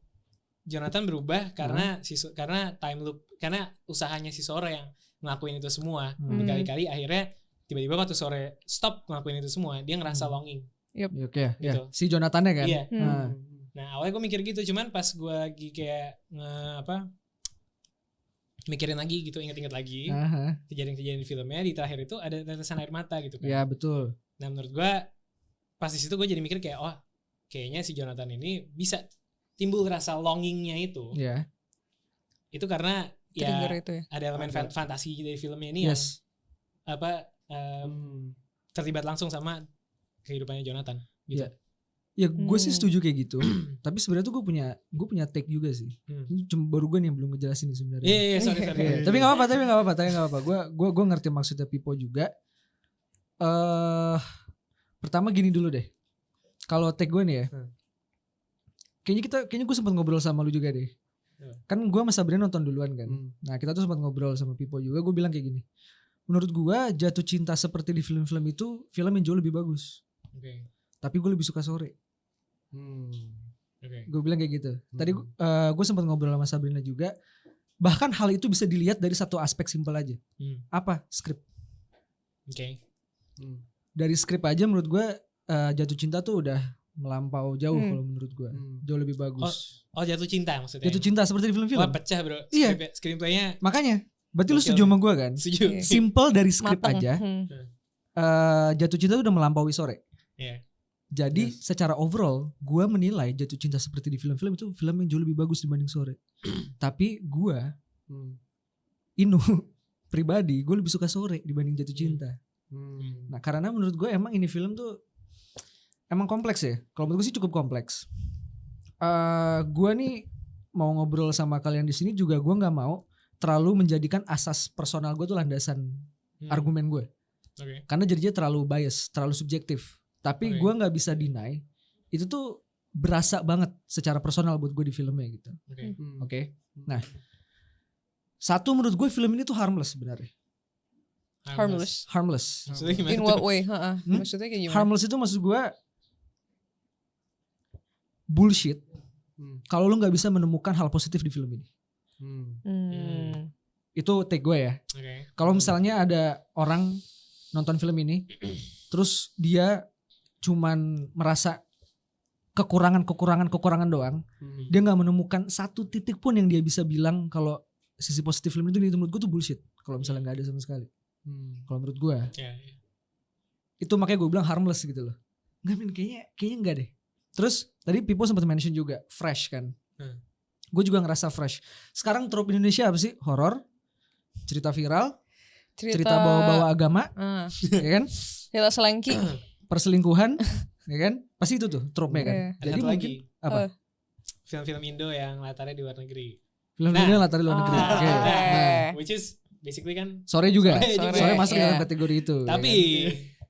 Jonathan berubah karena karena time loop, karena usahanya si Sore yang ngelakuin itu semua berkali-kali, akhirnya tiba-tiba waktu Sore stop ngelakuin itu semua, dia ngerasa longing. Oke, Gitu. ya. Si Jonathannya kan. Iya. Nah, Awalnya gue mikir gitu, cuman pas gue lagi kayak mikirin lagi gitu, inget-inget lagi kejadian-kejadian di filmnya, di terakhir itu ada tetesan air mata gitu kan. ya betul. Nah menurut gue pas di situ gue jadi mikir kayak kayaknya si Jonathan ini bisa timbul rasa longingnya itu. Iya. Itu karena Trigger ya itu ya. ada elemen fantasi dari filmnya ini Yes. yang terlibat langsung sama kehidupannya Jonathan gitu. Iya. Ya gue sih setuju kayak gitu. Tapi sebenarnya tuh gue punya take juga sih. Ini cuma baru gue nih yang belum ngejelasin nih sebenarnya. Iya, sorry. Tapi nggak apa-apa. Gue ngerti maksudnya Pipo juga. Pertama gini dulu deh. Kalau take gue nih ya. Kayaknya gue sempat ngobrol sama lu juga deh. Kan gue sama Sabrina nonton duluan kan. Nah kita tuh sempat ngobrol sama Pipo juga. Gue bilang kayak gini. Menurut gue jatuh cinta seperti di film-film itu film yang jauh lebih bagus. Tapi gue lebih suka sore. Gue bilang kayak gitu. Tadi gue sempat ngobrol sama Sabrina juga. Bahkan hal itu bisa dilihat dari satu aspek simpel aja. Apa? Skrip. Dari skrip aja menurut gue jatuh cinta tuh udah melampau jauh kalau menurut gue. Jauh lebih bagus. Oh jatuh cinta maksudnya. Jatuh cinta seperti di film-film. Wah pecah bro. Iya. Screenplaynya. Makanya. Berarti lu setuju sama gue kan? Setuju. Simple dari skrip Mateng. aja. Jatuh cinta tuh udah melampaui sore. Iya. Jadi secara overall gue menilai jatuh cinta seperti di film-film itu film yang jauh lebih bagus dibanding sore. Tapi gue Inu pribadi gue lebih suka sore dibanding jatuh cinta. Nah karena menurut gue emang ini film tuh emang kompleks ya. Kalau menurut gue sih cukup kompleks. Gue nih mau ngobrol sama kalian di sini juga gue nggak mau terlalu menjadikan asas personal gue tuh landasan argumen gue. Karena jadinya terlalu bias, terlalu subjektif. Tapi gue nggak bisa deny itu tuh berasa banget secara personal buat gue di filmnya gitu. Oke. Nah, satu menurut gue film ini tuh harmless sebenarnya. Harmless. Maksudnya gimana In tuh? what way? Maksudnya kayak gimana? Harmless itu maksud gue bullshit. Kalau lu nggak bisa menemukan hal positif di film ini. Itu take gue ya. Kalau misalnya ada orang nonton film ini, terus dia cuman merasa kekurangan doang, dia nggak menemukan satu titik pun yang dia bisa bilang kalau sisi positif film itu menurut gue tuh bullshit. Kalau misalnya nggak ada sama sekali. Kalau menurut gue, itu makanya gue bilang harmless gitu loh. Nggak men, kayaknya nggak deh. Terus tadi Pipo sempat mention juga fresh kan. Gue juga ngerasa fresh. Sekarang trope Indonesia apa sih? Horor, cerita viral, cerita bawa-bawa agama, ya kan? Cerita selengki. Perselingkuhan, ya kan? Pasti itu tuh trope-nya kan. Ada Jadi satu mungkin lagi. apa? Film-film Indo yang latarnya di luar negeri. Film ini latar di luar negeri. Oke. Nah, Which is basically kan sore juga. Sore Masuk iya. dalam kategori itu. tapi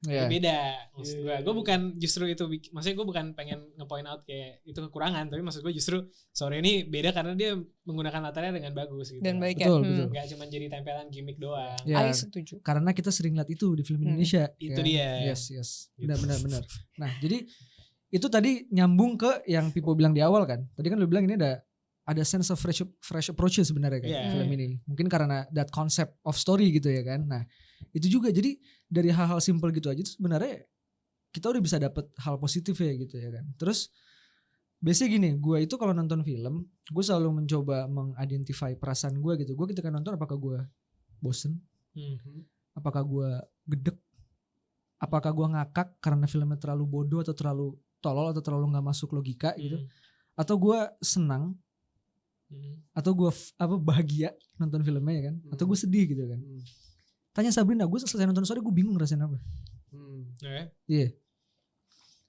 ya kan? beda maksud gue bukan justru itu maksudnya gue bukan pengen nge-point out kayak itu kekurangan, tapi maksud gue justru sore ini beda karena dia menggunakan latarnya dengan bagus gitu Dan baik ya. Betul. nggak cuma jadi tempelan gimmick doang. Ya, I setuju. karena kita sering lihat itu di film Indonesia. Itu kan? dia. Yes. Benar. Nah, jadi itu tadi nyambung ke yang Pipo bilang di awal kan. Tadi kan lu bilang ini ada sense of fresh approach sebenarnya kan film ini. Mungkin karena that concept of story gitu ya kan. Nah, itu juga jadi dari hal-hal simple gitu aja tuh sebenarnya kita udah bisa dapet hal positif ya gitu ya kan. Terus biasanya gini, gue itu kalau nonton film, gue selalu mencoba mengidentify perasaan gue gitu. Gue ketika nonton apakah gue bosen, apakah gue gedek, apakah gue ngakak karena filmnya terlalu bodoh atau terlalu tolol atau terlalu nggak masuk logika gitu, atau gue senang, atau gue bahagia nonton filmnya ya kan, atau gue sedih gitu kan. Tanya Sabrina, gue selesai nonton sore gue bingung ngerasain apa. Iya.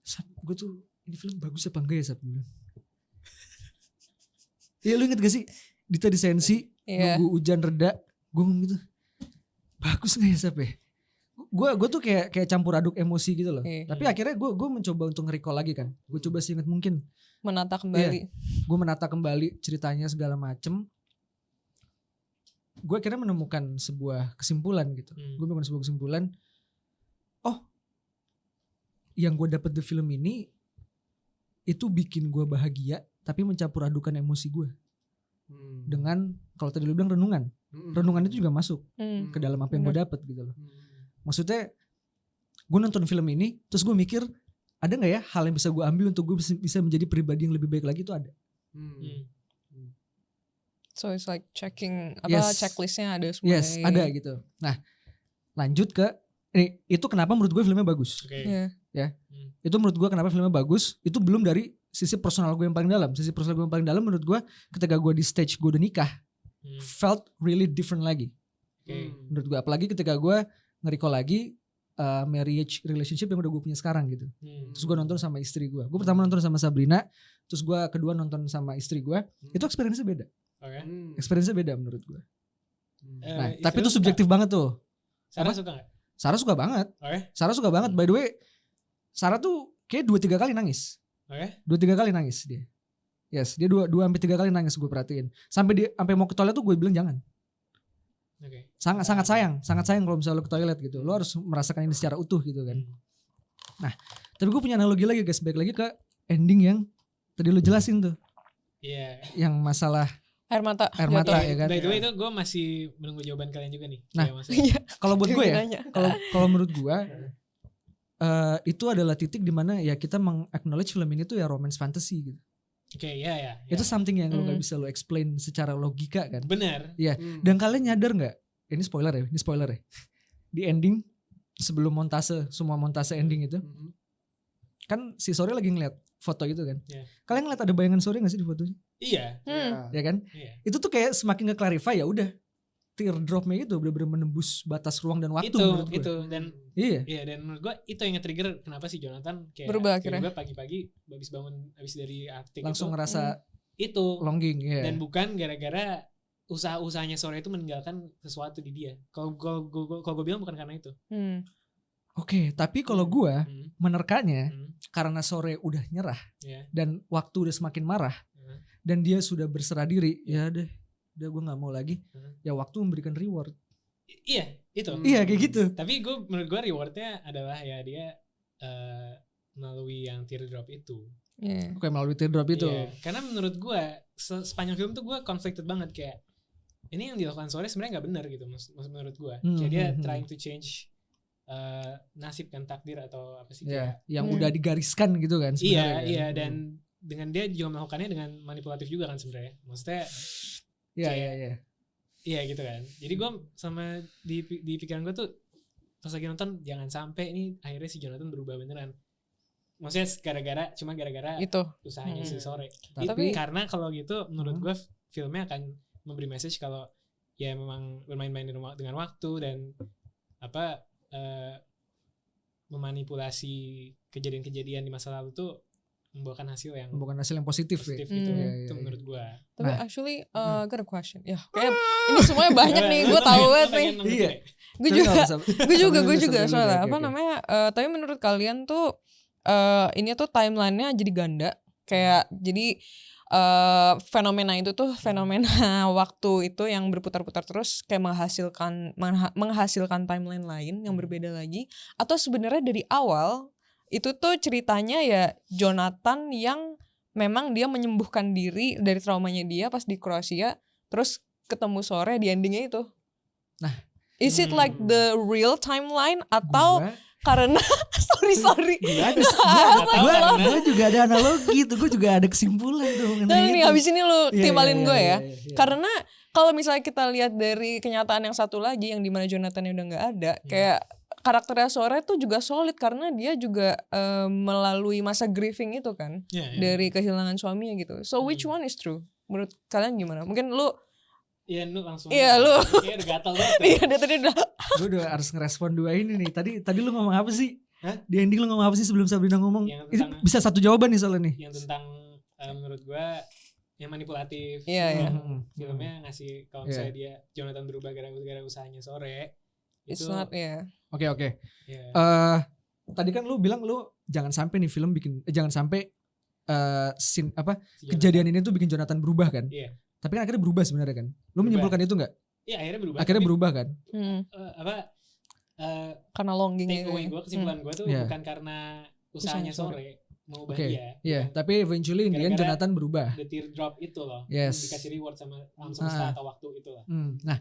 Sab, gue tuh ini film bagus apa enggak ya Sab? Iya, lu inget gak sih Dita di Sensi nunggu hujan reda, gue ngomong gitu, bagus nggak ya Sab ya? Gue tuh kayak campur aduk emosi gitu loh. Tapi akhirnya gue mencoba untuk nge-recall lagi kan. Gue coba seingat mungkin. Menata kembali. Gue menata kembali ceritanya segala macem. Gue akhirnya menemukan sebuah kesimpulan gitu. Gue menemukan sebuah kesimpulan. Oh, yang gue dapet di film ini itu bikin gue bahagia, tapi mencampur adukan emosi gue dengan kalau tadi lu bilang renungan. Renungan itu juga masuk ke dalam apa yang gue dapet gitu loh. Maksudnya gue nonton film ini terus gue mikir ada nggak ya hal yang bisa gue ambil untuk gue bisa menjadi pribadi yang lebih baik lagi, itu ada. So it's like checking checklistnya ada semua. Yes, ada gitu. Nah, lanjut ke itu kenapa menurut gue filmnya bagus. Ya, itu menurut gue kenapa filmnya bagus. Itu belum dari sisi personal gue yang paling dalam. Sisi personal gue yang paling dalam menurut gue ketika gue di stage gue udah nikah, felt really different lagi. Menurut gue, apalagi ketika gue nge-recall lagi marriage relationship yang udah gue punya sekarang gitu. Terus gue nonton sama istri gue. Gue pertama nonton sama Sabrina, terus gue kedua nonton sama istri gue. Itu experience-nya beda. Experience-nya beda menurut gue. Nah, tapi itu subjektif banget tuh. Sarah suka gak? Sarah suka banget. Sarah suka banget. By the way, Sarah tuh kayak 2-3 kali nangis. 2-3 kali nangis dia. Yes, dia 2-3 kali nangis gue perhatiin. Sampai mau ke toilet tuh gue bilang jangan. Sangat sayang kalau misalnya lo ke toilet gitu. Lo harus merasakan ini secara utuh gitu kan. Nah, tapi gue punya analogi lagi guys, balik lagi ke ending yang tadi lo jelasin tuh. Iya. Yang masalah air mata ya kan. By the way itu gue masih menunggu jawaban kalian juga nih. Nah, kalau buat gue ya, kalau menurut gue itu adalah titik dimana ya kita meng-acknowledge film ini tuh ya romance fantasy gitu. Ya. Itu something yang lo gak bisa lo explain secara logika kan. Benar. Iya. Dan kalian nyadar gak? Ini spoiler ya. Di ending sebelum semua montase ending itu, kan si Sore lagi ngeliat foto itu kan. Kalian ngeliat ada bayangan Sore gak sih di fotonya? Iya. Ya kan? Iya. Itu tuh kayak semakin nge-clarify ya udah. Teardropnya itu benar-benar menembus batas ruang dan waktu itu dan dan menurut gue itu yang nge-trigger kenapa sih Jonathan kayak berubah akhirnya. Pagi-pagi habis bangun habis dari artik langsung ngerasa itu longing dan bukan gara-gara usaha-usahanya Sore itu meninggalkan sesuatu di dia. Kalau gue bilang bukan karena itu. Oke, tapi kalau gue menerkanya karena Sore udah nyerah dan waktu udah semakin marah dan dia sudah berserah diri, ya deh, udah gue nggak mau lagi. Ya waktu memberikan reward. Iya itu. Iya kayak gitu. Tapi menurut gue rewardnya adalah ya dia melalui yang teardrop itu. Oke, melalui teardrop itu. Karena menurut gue sepanjang film tuh gue conflicted banget kayak ini yang dilakukan Sore sebenarnya nggak benar gitu menurut gue. Kayak dia trying to change nasib dan takdir atau apa sih kayak yang udah digariskan gitu kan sebenarnya. Iya dan dengan dia juga melakukannya dengan manipulatif juga kan sebenarnya. Maksudnya Iya gitu kan. Jadi gue sama di pikiran gue tuh pas lagi nonton jangan sampai ini akhirnya si Jonathan berubah beneran. Maksudnya gara-gara itu usahanya si Sore. Tapi karena kalau gitu menurut gue filmnya akan memberi message kalau ya memang bermain-main dengan waktu dan memanipulasi kejadian-kejadian di masa lalu tuh membuahkan hasil yang positif gitu. Itu menurut gue. Tapi actually got a question. Ya kayak ini semuanya banyak nih, gue tahu banget nih. Iya. Gue juga soalnya apa namanya? Tapi menurut kalian tuh ini tuh timelinenya jadi ganda. Kayak jadi fenomena itu tuh fenomena waktu itu yang berputar-putar terus kayak menghasilkan timeline lain yang berbeda lagi. Atau sebenarnya dari awal itu tuh ceritanya ya Jonathan yang memang dia menyembuhkan diri dari traumanya dia pas di Kroasia, terus ketemu Sore di endingnya itu. Nah, is it like the real timeline atau karena sorry gue juga ada analogi tuh, gue juga ada kesimpulan tuh. Nah nih habis ini lu timbalin gue ya. Karena kalau misalnya kita lihat dari kenyataan yang satu lagi yang dimana Jonathan udah nggak ada, kayak karakternya Sore tuh juga solid karena dia juga melalui masa grieving itu kan dari kehilangan suaminya gitu. So which one is true? Menurut kalian gimana? Mungkin lu lu langsung. Iya lu. Iya udah gatal banget. Iya dia tadi udah. Gue udah harus ngerespon dua ini nih. Tadi lu ngomong apa sih? Di ending lu ngomong apa sih sebelum Sabrina ngomong? Itu bisa satu jawaban nih soalnya nih. Yang tentang menurut gue yang manipulatif. Iya. Filmnya ngasih kalau misalnya dia Jonathan berubah gara-gara usahanya Sore. It's not Oke. Tadi kan lu bilang lu jangan sampai nih film jangan sampai kejadian ini tuh bikin Jonathan berubah kan? Iya. Tapi kan akhirnya berubah sebenarnya kan? Lu menyimpulkan itu nggak? Iya akhirnya berubah. Akhirnya berubah kan? Karena longingnya. Kesimpulan gue tuh bukan karena usahanya Sore mengubah dia. Iya. Tapi eventually Indian Jonathan berubah. The teardrop itu loh. Yes. Dikasih reward sama alam semesta atau waktu itu lah. Nah,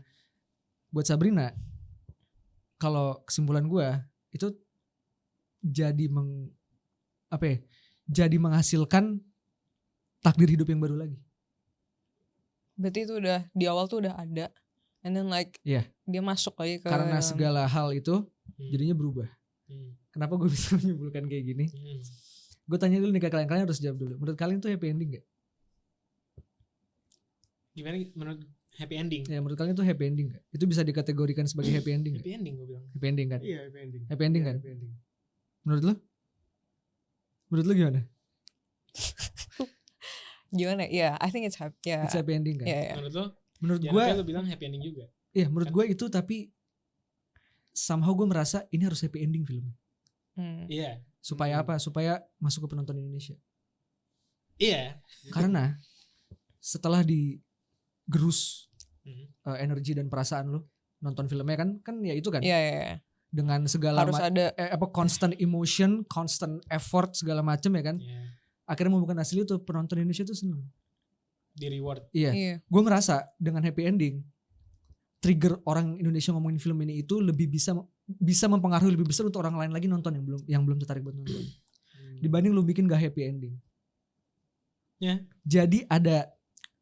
buat Sabrina, kalau kesimpulan gue itu jadi jadi menghasilkan takdir hidup yang baru lagi. Berarti itu udah di awal tuh udah ada, and then dia masuk lagi ke karena segala hal itu jadinya berubah. Kenapa gue bisa menyimpulkan kayak gini? Gue tanya dulu nih ke kalian harus jawab dulu. Menurut kalian tuh happy ending gak? Gimana menurut happy ending. Ya menurut kalian itu happy ending gak? Itu bisa dikategorikan sebagai happy ending gak? Happy ending gue bilang. Happy ending kan? Iya, happy ending. Happy ending Iya, kan? happy ending. Menurut lo? Menurut lo gimana? Gimana? Ya, I think it's happy. Ya. It's happy ending kan? Ya. Menurut lo? Menurut Jangan gue, kayak lo bilang happy ending juga. iya menurut gue itu, tapi somehow gue merasa ini harus happy ending filmnya. Iya. Supaya apa? Supaya masuk ke penonton Indonesia. Iya. Karena setelah digerus Mhm. energi dan perasaan lo nonton filmnya kan ya itu kan, Iya. dengan segala Harus ada. constant emotion, constant effort segala macam ya kan. Iya. Akhirnya membukan hasil itu penonton Indonesia tuh seneng. Di reward. Iya. Iya. Gue merasa dengan happy ending, trigger orang Indonesia ngomongin film ini itu lebih bisa mempengaruhi lebih besar untuk orang lain lagi nonton yang belum tertarik buat nonton. Dibanding lu bikin gak happy ending. Ya. Jadi ada,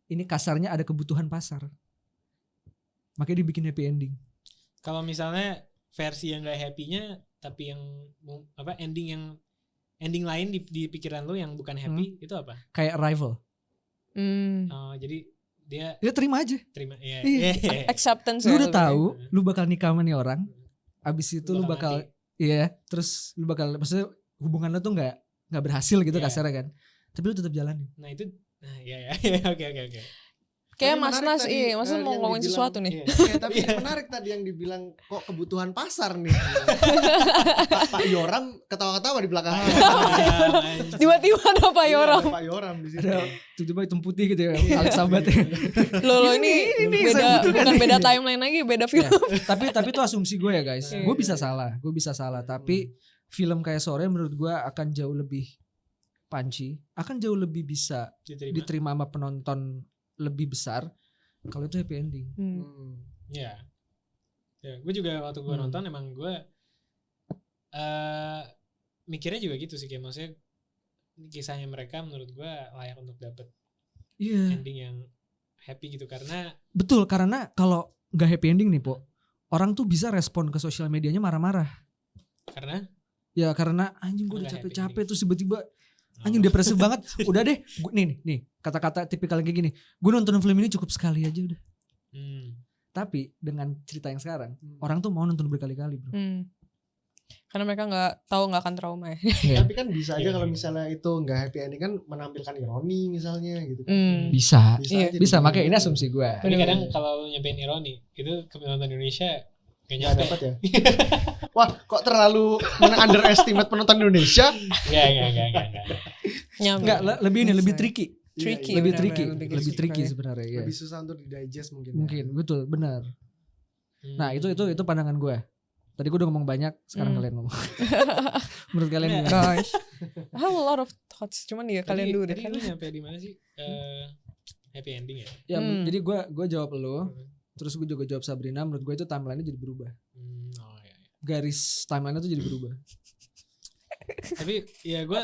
ini kasarnya ada kebutuhan pasar. Makanya dibikin happy ending. Kalau misalnya versi yang gak happy-nya tapi yang ending lain di pikiran lo yang bukan happy itu apa? Kayak Arrival. Jadi dia Ya terima aja. terima ya. Iya. Acceptance. Lu ya, udah lebih. tahu lu bakal nikah sama nih orang. Abis itu lu bakal mati. iya, terus lu bakal, maksudnya hubungan lu tuh nggak berhasil gitu Iya. kasarnya kan. Tapi lu tetap jalanin. Nah itu ya oke. Kayak Tapi Mas menarik Nas, tadi, Mas Nas mau yang ngomongin dibilang- sesuatu nih. Iya. Iya, tapi menarik tadi yang dibilang kok kebutuhan pasar nih. Pak Yoram ketawa-ketawa di belakang. Tiba-tiba ada Pak Iya, Yoram. ada Pak Yoram di situ. Ada tiba-tiba hitam putih gitu ya, Alex Sabat ya. Loh ini beda, saya butuhkan bukan nih. beda timeline lagi, beda film. tapi itu asumsi gue ya guys. Iya, Gue iya, bisa salah. Tapi film kayak Sore menurut gue akan jauh lebih punchy, akan jauh lebih bisa diterima sama penonton lebih besar kalau itu happy ending. Ya, gue juga waktu gue nonton emang gue mikirnya juga gitu sih, kayak maksudnya kisahnya mereka menurut gue layak untuk dapet Iya. ending yang happy gitu, karena Betul, karena kalau nggak happy ending nih Po, orang tuh bisa respon ke sosial medianya marah-marah. karena Ya karena anjing gue udah Nggak happy capek-capek terus tiba-tiba anjing depresif banget. Udah deh, nih kata-kata tipikal kayak gini. Gue nonton film ini cukup sekali aja udah. Tapi dengan cerita yang sekarang, orang tuh mau nonton berkali-kali bro. Karena mereka nggak akan trauma ya. Iya. Tapi kan bisa aja kalau misalnya itu nggak happy ending kan menampilkan ironi misalnya gitu. Bisa. Iya. aja Bisa, dibikin. makanya ini asumsi gue. tapi kadang kalau lu nyampein ironi itu ke penonton Indonesia gak Nggak nyampe. dapat ya. Wah, kok terlalu underestimate penonton Indonesia? Enggak. Enggak, lebih ini lebih Bisa. tricky. Tricky, Lebih benar-benar, tricky, lebih lebih tricky tricky sebenarnya ya. Lebih susah untuk didigest mungkin. Mungkin, betul, benar. Nah, itu pandangan gue. Tadi gue udah ngomong banyak, sekarang kalian ngomong. Menurut kalian Iya. gimana? Gosh. I have a lot of thoughts. Cuman ya kalian dulu deh. Tadi lu nyampe di mana sih? Happy ending ya? Ya, jadi gue jawab lo, terus gue juga jawab Sabrina. Menurut gue itu timelinenya jadi berubah. Oh ya. Garis timelinenya tuh jadi berubah. Tapi ya gue,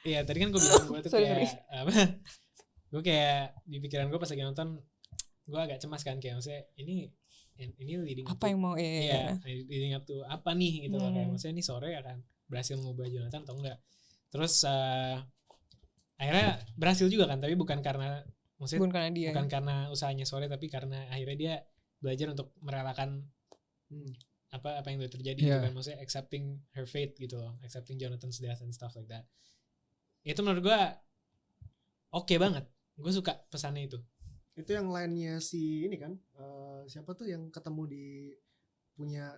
ya tadi kan gue bilang gue tuh Sorry. kayak apa? Gue kayak di pikiran gue pas lagi nonton, gue agak cemas kan, kayak maksudnya ini leading up Apa to- yang mau Iya, leading up to apa nih gitu loh, kayak Hmm. maksudnya ini Sore akan berhasil mengubah Jonathan atau enggak. Terus akhirnya berhasil juga kan, tapi bukan karena maksudnya Bukan karena dia. bukan karena usahanya Sore, tapi karena akhirnya dia belajar untuk merelakan apa yang udah terjadi gitu Iya. kan, maksudnya accepting her fate gitu loh, accepting Jonathan's death and stuff like that. Itu menurut gue oke banget, gue suka pesannya itu. Itu yang lainnya si ini kan, siapa tuh yang ketemu di punya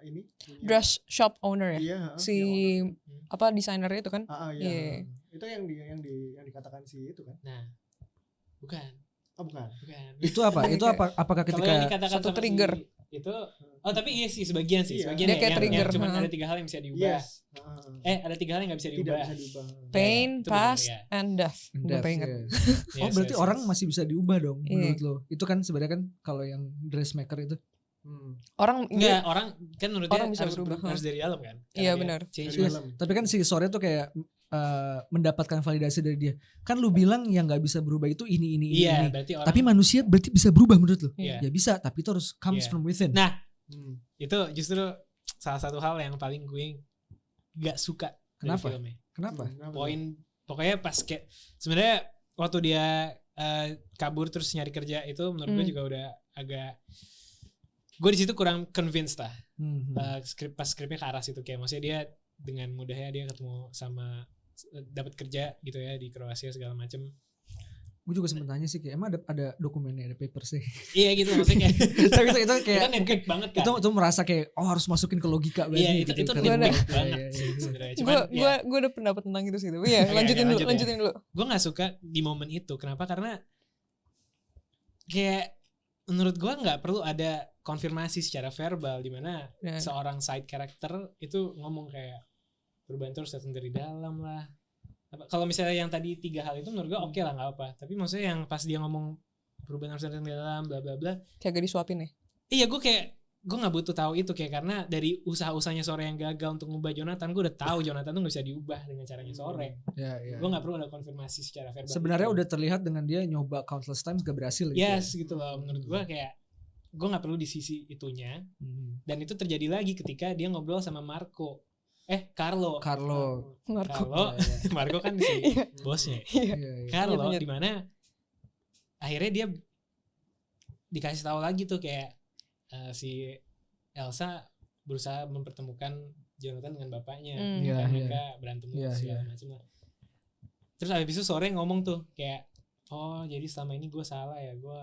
ini? Punya, Dress shop owner ya. Iya, Si yang owner. apa desainer itu kan? Iya. Iya. Itu yang dikatakan si itu kan? Nah, bukan. Oh bukan. Itu apa? Apakah Kalau ketika yang dikatakan satu sama trigger. si itu, tapi iya sih sebagian Iya. sebagian Dia ya, kayak trigger, cuman ha. ada 3 hal yang bisa diubah. Yes. Ada 3 hal yang nggak bisa Tidak diubah. bisa diubah. Pain, itu benar, past, ya. and death. Gue Death, pengen ingat. ya. Yes, Oh berarti yes, orang yes. masih bisa diubah dong Iya. menurut lo. Itu kan sebenarnya kan kalau yang dressmaker itu. Orang Enggak, orang kan menurut Orang dia bisa harus berubah, harus dari dalam kan. Iya, Karena dia benar. change Dari Yes. dalam. Tapi kan si Sore tuh kayak mendapatkan validasi dari dia. Kan lu bilang yang nggak bisa berubah itu ini Iya, ini. berarti orang. Tapi manusia berarti bisa berubah menurut lo? Iya. Ya bisa, tapi itu harus comes Iya. from within. Nah, itu justru salah satu hal yang paling gue gak suka dari Kenapa? filmnya. Kenapa? Pokoknya pas kayak sebenarnya waktu dia kabur terus nyari kerja itu menurut gue juga udah agak, gue di situ kurang convinced lah. Skripnya ke arah situ, kayak maksudnya dia dengan mudahnya dia ketemu sama dapat kerja gitu ya di Kroasia segala macem. Gue juga sempet tanya sih kayak emang ada dokumennya, ada paper sih. Iya gitu maksudnya. Tapi itu kayak nitpick banget kan. Itu merasa kayak harus masukin ke logika Iya gitu. itu Karena- nitpick banget sih sebenarnya. Cuman Gue ada pendapat tentang itu sih. Tapi ya lanjutin dulu. Gue nggak suka di momen itu. Kenapa? Karena kayak menurut gue nggak perlu ada konfirmasi secara verbal di mana seorang side character itu ngomong kayak perubahan itu harus datang dari dalam lah. Kalau misalnya yang tadi 3 hal itu menurut gue oke lah, nggak apa. Tapi maksudnya yang pas dia ngomong perubahan harus datang dari dalam bla bla bla, Kayak gak disuapin ya. iya gue nggak butuh tahu itu, kayak karena dari usaha-usahanya Sore yang gagal untuk mengubah Jonathan, gue udah tahu Jonathan tuh nggak bisa diubah dengan caranya Sore. Iya. Gue nggak perlu ada konfirmasi secara verbal. Sebenarnya gitu. udah terlihat dengan dia nyoba countless times gak berhasil gitu. Yes gitu loh, menurut gue kayak gue nggak perlu di sisi itunya. Dan itu terjadi lagi ketika dia ngobrol sama Carlo. Marco kan si bosnya. Iya. Carlo Iya, di mana akhirnya dia dikasih tahu lagi tuh kayak si Elsa berusaha mempertemukan Jonathan dengan bapaknya. Iya, Mereka berantem Iya, segala macam lah. Terus abis itu Sore ngomong tuh kayak, oh jadi selama ini gue salah ya, gue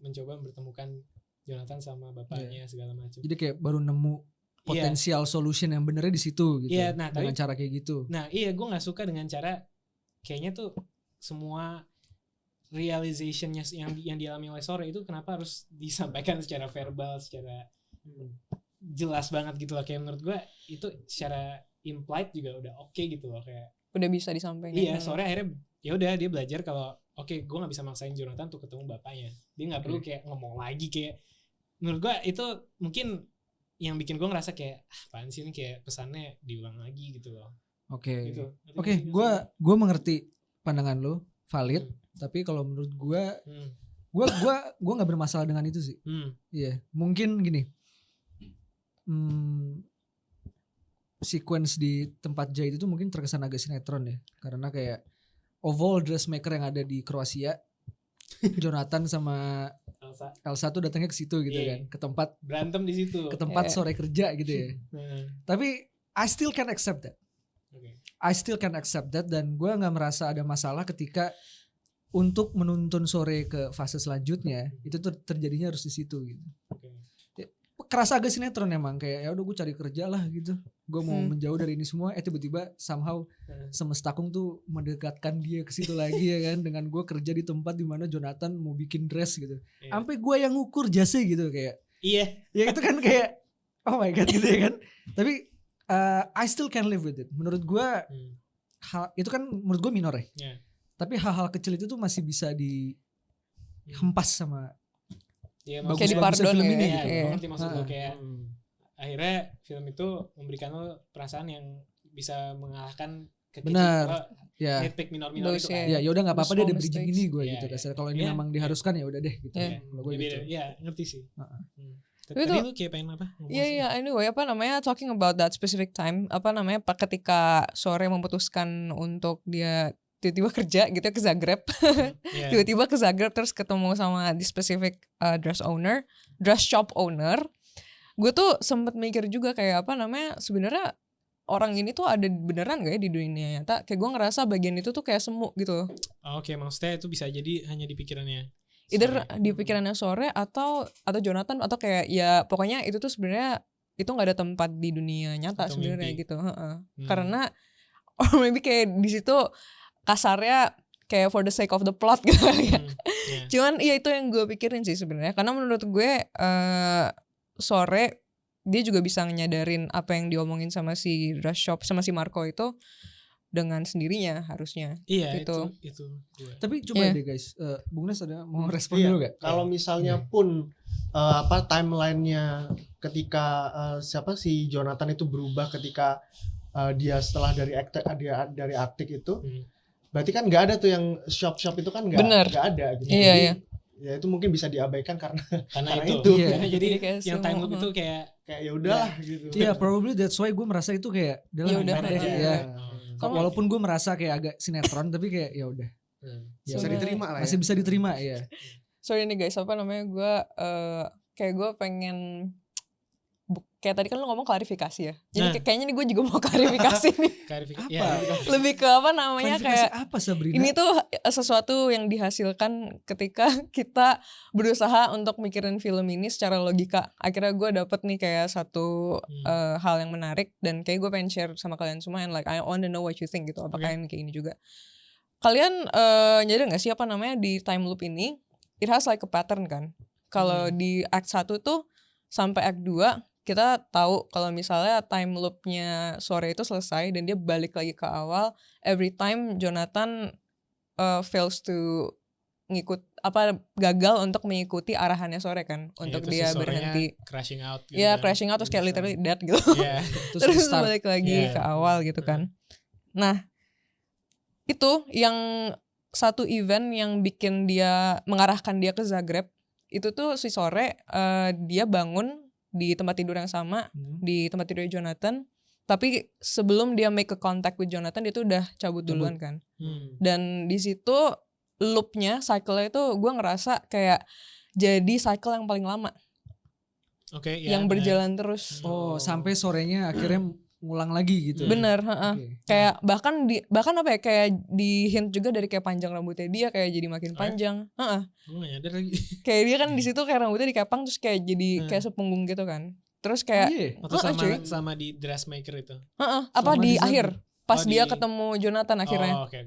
mencoba mempertemukan Jonathan sama bapaknya segala macam. Jadi kayak baru nemu potensial solution yang benernya di situ gitu. Iya, nah, dengan cara kayak gitu. Nah iya, gue nggak suka dengan cara kayaknya tuh semua realizationnya yang dialami oleh Sore itu kenapa harus disampaikan secara verbal, secara jelas banget gitu loh. Kayak menurut gue itu secara implied juga udah oke gitu loh, kayak Udah bisa disampaikan. iya. Sore akhirnya ya udah dia belajar kalau oke, gue nggak bisa maksain Jonathan untuk ketemu bapaknya. Dia nggak perlu kayak ngomong lagi, kayak menurut gue itu mungkin yang bikin gue ngerasa kayak apaan sih ini, kayak pesannya diulang lagi gitu loh. Oke. Gitu. Oke, gue mengerti pandangan lo, valid. Tapi kalau menurut gue nggak bermasalah dengan itu sih. Iya, mungkin gini. Sequence di tempat Jai itu mungkin terkesan agak sinetron ya, karena kayak of all dressmaker yang ada di Kroasia, Jonathan sama Elsa tuh datangnya ke situ gitu kan, ke tempat berantem di situ, ke tempat Sore kerja gitu ya. Tapi I still can accept that. I still can accept that, dan gue nggak merasa ada masalah ketika untuk menuntun Sore ke fase selanjutnya itu tuh terjadinya harus di situ gitu. Kerasa agak sinetron emang, kayak ya udah gue cari kerja lah gitu, gue mau menjauh dari ini semua, tiba-tiba somehow semestakung tuh mendekatkan dia ke situ lagi ya kan, dengan gue kerja di tempat dimana Jonathan mau bikin dress gitu, sampai gue yang ngukur jasa gitu kayak, ya itu kan kayak oh my god gitu ya kan. Tapi I still can live with it. Menurut gue itu kan menurut gue minor ya. Tapi hal-hal kecil itu tuh masih bisa dihempas sama kayak di pardon film ya. ini gitu. gitu. Ngerti maksud gue, kayak akhirnya film itu memberikan lo perasaan yang bisa mengalahkan benar ya, nitpick minor-minor itu kan. Ya udah nggak apa-apa dia ada bridging mistakes. ini gue gitu kasar. Kalau ini memang diharuskan ya udah deh gitu. Kalau gue gitu. Ya ngerti sih. Tapi Tadi lu kayak pengen apa? Iya, anyway, talking about that specific time, ketika Sore memutuskan untuk dia tiba-tiba kerja gitu ya ke Zagreb. Tiba-tiba ke Zagreb terus ketemu sama di specific dress shop owner. Gue tuh sempet mikir juga kayak sebenarnya orang ini tuh ada beneran gak ya di dunia nyata? Kayak gue ngerasa bagian itu tuh kayak semu gitu. Oke, maksudnya itu bisa jadi hanya di pikirannya. Either di pikirannya Sore atau Jonathan, atau kayak ya pokoknya itu tuh sebenarnya itu nggak ada tempat di dunia nyata sebenarnya gitu. Karena or maybe kayak di situ kasarnya kayak for the sake of the plot gitu ya. Cuman ya itu yang gue pikirin sih sebenarnya, karena menurut gue Sore dia juga bisa nyadarin apa yang diomongin sama si dress shop sama si Marco itu dengan sendirinya harusnya. Iya gitu. itu gue. Tapi coba deh guys, Bung Nes ada mau respon dulu gak? Kalau misalnya pun timelinenya ketika si Jonathan itu berubah ketika dia setelah dari aktik itu, berarti kan nggak ada tuh yang shop itu kan nggak ada gitu. Iya. Ya itu mungkin bisa diabaikan karena itu. Iya. Jadi kayak yang time loop itu kayak ya udahlah gitu. Iya, probably that's why gue merasa itu kayak Ya udah ya. Walaupun gue merasa kayak agak sinetron tapi kayak ya udah. Bisa Sebenarnya- diterima lah ya. Masih bisa diterima ya. Sorry nih guys, apa namanya, gue kayak gue pengen kayak tadi kan lu ngomong klarifikasi ya. Jadi Nah. kayaknya nih gue juga mau klarifikasi nih. Klarifikasi. Apa? Ya, Lebih ke apa namanya, Klarifikasi kayak apa Sabrina? ini tuh sesuatu yang dihasilkan ketika kita berusaha untuk mikirin film ini secara logika. Akhirnya gue dapet nih kayak satu hal yang menarik, dan kayak gue pengen share sama kalian semua, and like I want to know what you think gitu. Apa kalian kayak ini juga? Kalian nyadar gak sih apa namanya di time loop ini it has like a pattern kan? Kalau di act 1 tuh sampai act 2 kita tahu kalau misalnya time loopnya sore itu selesai dan dia balik lagi ke awal, every time Jonathan fails to gagal untuk mengikuti arahannya sore kan, untuk itu si dia sorenya berhenti. crashing out gitu Ya kan. crashing out terus kayak literally dead gitu. Iya. Terus restart. balik lagi Yeah. ke awal gitu kan. Nah, itu yang satu event yang bikin dia mengarahkan dia ke Zagreb itu tuh si sore dia bangun di tempat tidur yang sama, di tempat tidur Jonathan, tapi sebelum dia make a contact with Jonathan dia tuh udah cabut duluan kan. Dan di situ loopnya, cycle-nya itu gue ngerasa kayak jadi cycle yang paling lama, Oke, ya, yang benar. berjalan terus. Oh, sampai sorenya akhirnya ngulang lagi gitu. Bener, heeh. Oke. Kayak bahkan apa ya, kayak di hint juga dari kayak panjang rambutnya dia kayak jadi makin panjang. Heeh. Gue gak nyadar lagi. Kayak dia kan di situ kayak rambutnya dikepang terus kayak jadi kayak sepunggung gitu kan. Terus kayak Oh, iya. Atau cuy. sama di Dressmaker itu. Heeh, apa Sama di di sana. akhir pas Oh, dia di- ketemu Jonathan akhirnya. Oh, oke.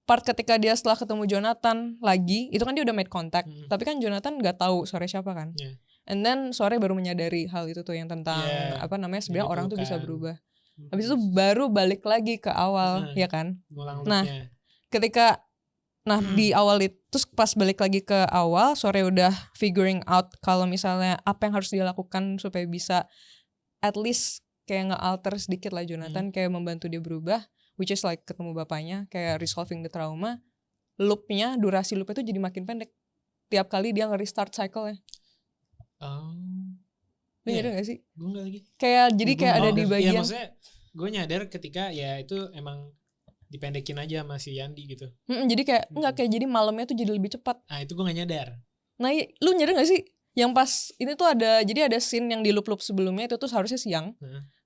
Part ketika dia setelah ketemu Jonathan lagi, itu kan dia udah made contact. Tapi kan Jonathan nggak tahu sore siapa kan. Yeah. And then sore baru menyadari hal itu tuh yang tentang Yeah. apa namanya, sebenarnya Jadi orang itu tuh bisa kan. berubah. Habis itu baru balik lagi ke awal, ya kan? Ngulang Nah, loopnya. Ketika di awal itu terus pas balik lagi ke awal, sore udah figuring out kalau misalnya apa yang harus dia lakukan supaya bisa at least kayak nge-alter sedikit lah Jonathan, kayak membantu dia berubah, which is like ketemu bapaknya, kayak resolving the trauma. Loopnya, durasi loopnya tuh jadi makin pendek tiap kali dia nge-restart cycle-nya. Oh. Lu Iya. nyadar gak sih? Gue enggak lagi. Kayak jadi Gua kayak ada nggak di Iya, bagian maksudnya gue nyadar ketika ya itu emang dipendekin aja sama si Yandi gitu. jadi kayak enggak, kayak jadi malamnya tuh jadi lebih cepat. Nah itu gue gak nyadar. Nah, lu nyadar gak sih? Yang pas ini tuh jadi ada scene yang di loop-loop sebelumnya itu tuh seharusnya siang. Oh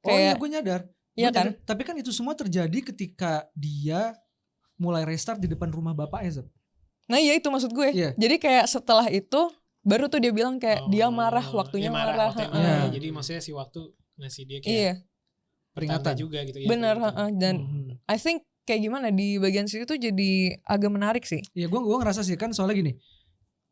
iya, Kayak gue nyadar. Iya Gua nyadar. kan? Tapi kan itu semua terjadi ketika dia mulai restart di depan rumah bapaknya, Zab. Nah iya itu maksud gue. Iya. Jadi kayak setelah itu baru tuh dia bilang kayak dia marah, waktunya Dia marah. waktunya heeh. marah. Iya. Jadi maksudnya si waktu ngasih dia kayak Iya, Peringatan. pertanda juga gitu. benar. Gitu. heeh. Dan Mhm. I think kayak gimana di bagian situ tuh jadi agak menarik sih. Iya, gue ngerasa sih kan soalnya gini.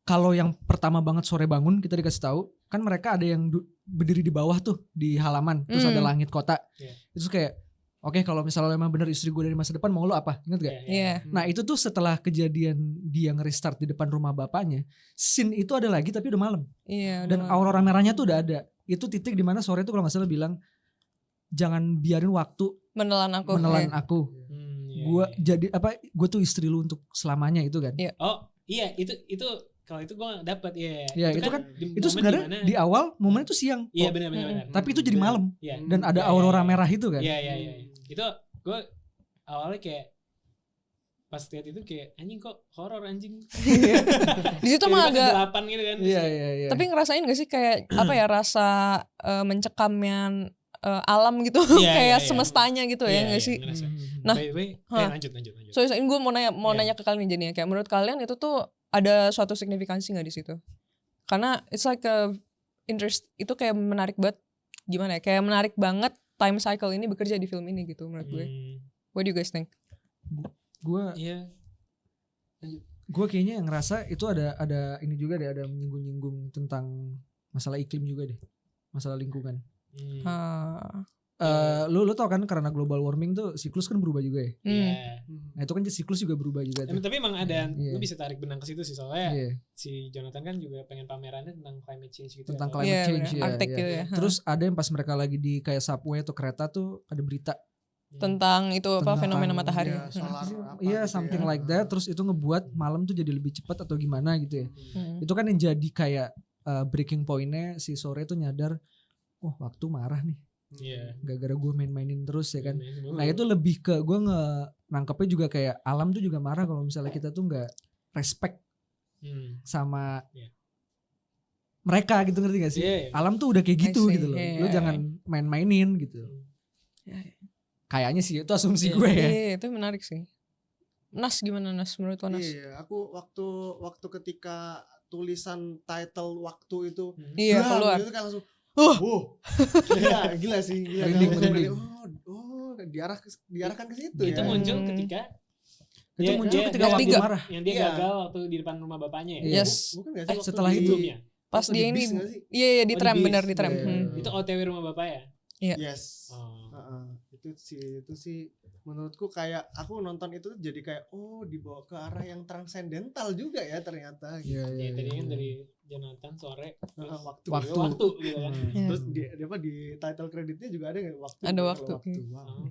Kalau yang pertama banget sore bangun kita dikasih tahu kan mereka ada yang berdiri di bawah tuh di halaman, terus ada langit kota. Iya. Terus kayak oke, kalau misalnya emang bener istri gue dari masa depan mau lo apa? Ingat gak? Iya. Nah itu tuh setelah kejadian dia nge-restart di depan rumah bapaknya, scene itu ada lagi tapi udah malam. Iya. Dan aurora merahnya tuh udah ada. Itu titik dimana sore tuh kalau gak salah bilang jangan biarin waktu menelan aku. menelan Iya. aku. Iya, Gue iya. jadi apa? Gue tuh istri lu untuk selamanya itu kan. Iya. Oh iya itu kalau itu gue dapet ya. Iya, itu kan di itu momen sebenarnya dimana- di awal momen itu siang. Iya Oh, benar. tapi itu jadi malam Iya. dan ada Iya, aurora iya. merah itu kan. Iya. Itu gue awalnya kayak pas lihat itu kayak anjing kok horor anjing. Di situ mah agak. Kegelapan gitu kan. Iya. Tapi ngerasain gak sih kayak apa ya, rasa mencekamnya alam gitu, Iya, kayak iya. semestanya gitu ya gak sih? ngerasa. Nah, By the way, lanjut. So ini gue mau Iya. nanya ke kalian jadinya, kayak menurut kalian itu tuh ada suatu signifikansi nggak di situ? Karena it's like a interest, itu kayak menarik banget, gimana ya? Kayak menarik banget time cycle ini bekerja di film ini gitu menurut gue. What do you guys think? Gue Iya. kayaknya ngerasa itu ada ini juga deh, ada menyinggung-nyinggung tentang masalah iklim juga deh, masalah lingkungan. Lu tau kan karena global warming tuh siklus kan berubah juga ya. Iya. Nah itu kan siklus juga berubah juga tuh. Tapi emang ada, Iya. lu bisa tarik benang ke situ sih soalnya Iya, si Jonathan kan juga pengen pamerannya tentang climate change gitu. tentang ya. climate Iya, change bener. ya. Arctic iya. gitu ya. Terus ada yang pas mereka lagi di kayak subway atau kereta tuh ada berita. Tentang itu apa, Tentang- fenomena matahari. Iya, solar apa Iya, gitu something ya. like that. Terus itu ngebuat malam tuh jadi lebih cepat atau gimana gitu ya. Hmm. Itu kan yang jadi kayak breaking pointnya si sore tuh nyadar, oh waktu marah nih. Iya. gara-gara gue main-mainin terus ya kan. Main-mainin Nah mulu. itu lebih ke gue nangkepnya juga kayak alam tuh juga marah kalau misalnya kita tuh nggak respect sama Iya. mereka gitu, ngerti gak sih? Iya, iya. Alam tuh udah kayak gitu I see, gitu loh. iya. Lu jangan main-mainin gitu. Ya, Kayaknya sih itu asumsi Iya. gue ya. Iya, itu menarik sih. Nas gimana Nas menurut lo Nas? Iya, aku waktu ketika tulisan title waktu itu Iya, bram, keluar. itu kan langsung Huh. wow, gila sih, gila. Merinding, Kan. merinding. Diarahkan ke situ Itu ya. muncul ketika Itu muncul ketika dia waktu tiga. marah. yang dia Iya. gagal waktu di depan rumah bapaknya ya. Iya. Yes. Bukan gak sih waktu setelah di- itu. Sebelumnya. Pas waktu dia di ini bis nggak sih? iya di Oh, tram di bis. bener di tram. Iya. Itu OTW rumah bapak ya. Yes. Oh. Itu sih menurutku kayak aku nonton itu jadi kayak dibawa ke arah yang transcendental juga ya ternyata gitu. Iya, iya, Ya, tadi iya. kan dari Jonathan sore terus Waktu. waktu gitu kan. Iya. Terus di title kreditnya juga ada nggak waktu? Ada Kalau waktu, iya. Wow. Oh.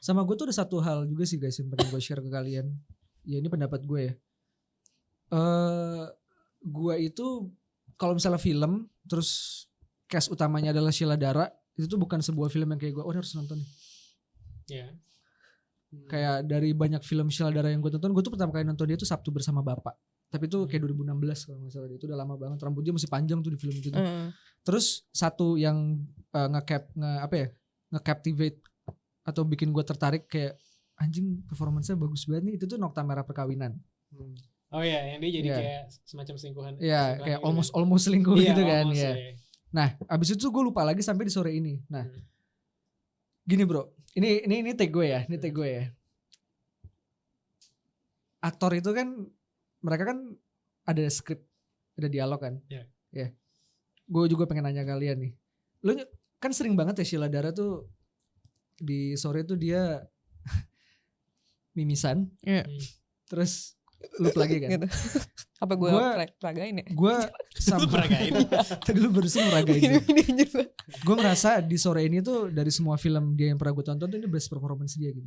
Sama gue tuh ada satu hal juga sih guys yang pengen gue share ke kalian. Ya ini pendapat gue ya. Gue itu kalau misalnya film terus cast utamanya adalah Sheila Dara, itu tuh bukan sebuah film yang kayak gue harus nonton nih. Ya. Kayak dari banyak film Sheila Dara yang gue tonton, gue tuh pertama kali nonton dia tuh Sabtu Bersama Bapak. Tapi itu kayak 2016 kalau nggak salah. Itu udah lama banget. Rambut dia masih panjang tuh di film itu. Terus satu yang nge-captivate atau bikin gue tertarik kayak anjing performance-nya bagus banget nih, itu tuh Nokta Merah Perkawinan. Oh ya, yang dia jadi Iya. kayak semacam selingkuhan. Iya, selingkuhan kayak gitu kan. almost selingkuh Iya, gitu kan. almost, Iya. ya. Nah, abis itu gue lupa lagi sampai di sore ini. Nah, gini bro, ini take gue ya, ini take gue ya. Aktor itu kan, mereka kan ada skrip, ada dialog kan. Iya. Ya. Gue juga pengen nanya kalian nih. Lo kan sering banget ya Sheila Dara tuh di sore tuh dia mimisan, Iya. terus loop lagi kan. Gitu. Apa gue Gua- peragain ya? Gue sama peragain. tadi lu barusan meragain. Ini juga. Gue ngerasa di sore ini tuh dari semua film dia yang pernah gue tonton tuh ini best performance dia gitu.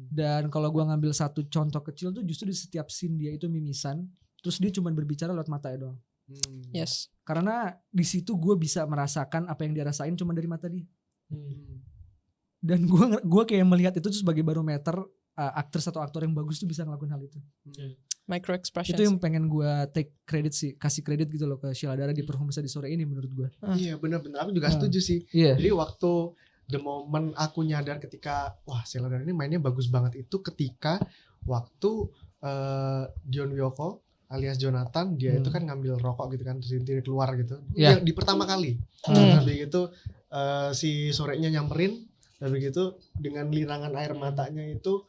Dan kalau gue ngambil satu contoh kecil tuh justru di setiap scene dia itu mimisan, terus dia cuma berbicara lewat matanya doang. Yes. Karena di situ gue bisa merasakan apa yang dia rasain cuma dari mata dia. Dan gue kayak melihat itu tuh sebagai barometer aktris atau aktor yang bagus tuh bisa ngelakuin hal itu. Micro expressions. Itu yang pengen gue take credit sih, kasih kredit gitu loh ke Sheila Dara di performance di sore ini menurut gue. Iya benar-benar aku juga setuju sih. Iya. Jadi waktu the moment aku nyadar ketika wah Sheila Dara ini mainnya bagus banget itu ketika waktu Dion Wiyoko alias Jonathan dia itu kan ngambil rokok gitu kan terus dia keluar gitu. Iya. Yang di pertama kali. Hmm. Habis itu si sorenya nyamperin habis gitu dengan lirangan air matanya itu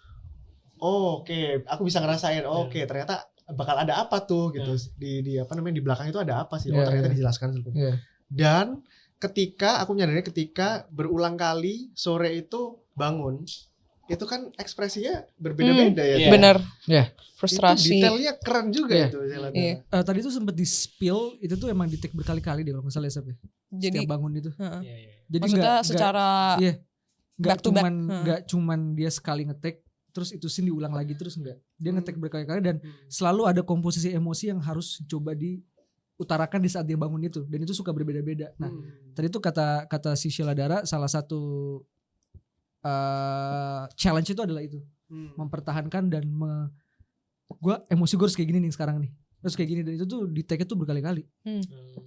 oke, aku bisa ngerasain oke, ternyata bakal ada apa tuh gitu di apa namanya di belakang itu ada apa sih? Oh Iya, ternyata iya. dijelaskan seperti Iya. Dan ketika aku menyadari ketika berulang kali sore itu bangun itu kan ekspresinya berbeda-beda ya. Iya. Benar. Iya. Itu Frustrasi. detailnya keren juga Iya. itu Sheila Dara. Iya. Tadi tuh sempet di spill itu tuh emang di take berkali-kali deh kalau nggak salah ya Sab ya. Jadi Setiap bangun itu. heeh. Iya, iya. Jadi Maksudnya nggak- secara iya. Nggak back to back. cuman nggak cuman dia sekali ngetek terus itu scene diulang lagi terus enggak. Dia ngetek berkali-kali dan selalu ada komposisi emosi yang harus coba diutarakan di saat dia bangun itu dan itu suka berbeda-beda. Nah, tadi tuh kata si Sheila Dara salah satu challenge itu adalah itu. Mempertahankan dan emosi gue harus kayak gini nih sekarang nih. Terus kayak gini dan itu tuh di take tuh berkali-kali.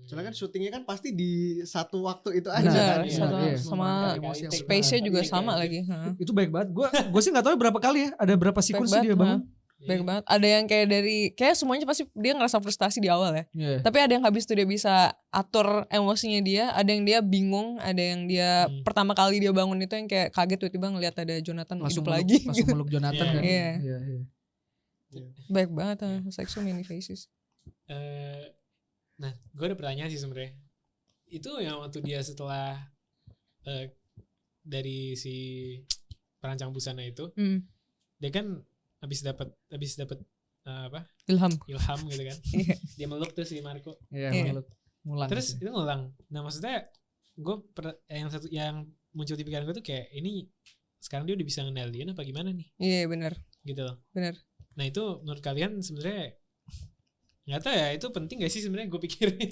Soalnya kan syutingnya kan pasti di satu waktu itu aja benar, kan. iya. sama, Iya. sama Emosi yang space-nya benar. juga Iya, sama iya. lagi. Heeh. Itu baik banget. Gue sih nggak tahu berapa kali ya. Ada berapa sequence sih banget, dia bangun. Baik banget. Ada yang kayak kayak semuanya pasti dia ngerasa frustasi di awal ya. Iya. Tapi ada yang habis itu dia bisa atur emosinya dia, ada yang dia bingung, ada yang dia pertama kali dia bangun itu yang kayak kaget tiba-tiba ngelihat ada Jonathan Langsung hidup meluk, lagi. langsung meluk Jonathan Iya. kan. Iya. Iya, iya. Baik banget, it's like so many faces. Nah, gue ada pertanyaan sih sebenarnya. Itu yang waktu dia setelah dari si perancang busana itu, dia kan habis dapat apa? Ilham. Ilham gitu kan. Iya. Dia meluk tuh si Marco. Iya, Iya. meluk. Ngulang. Terus gitu. itu ngulang. Nah, maksudnya gue yang muncul di pikiran gue tuh kayak ini sekarang dia udah bisa ngendaliin apa gimana nih? Iya benar. Gitu loh. Benar. Nah, itu menurut kalian sebenarnya nggak tahu ya, itu penting gak sih sebenarnya gue pikirin.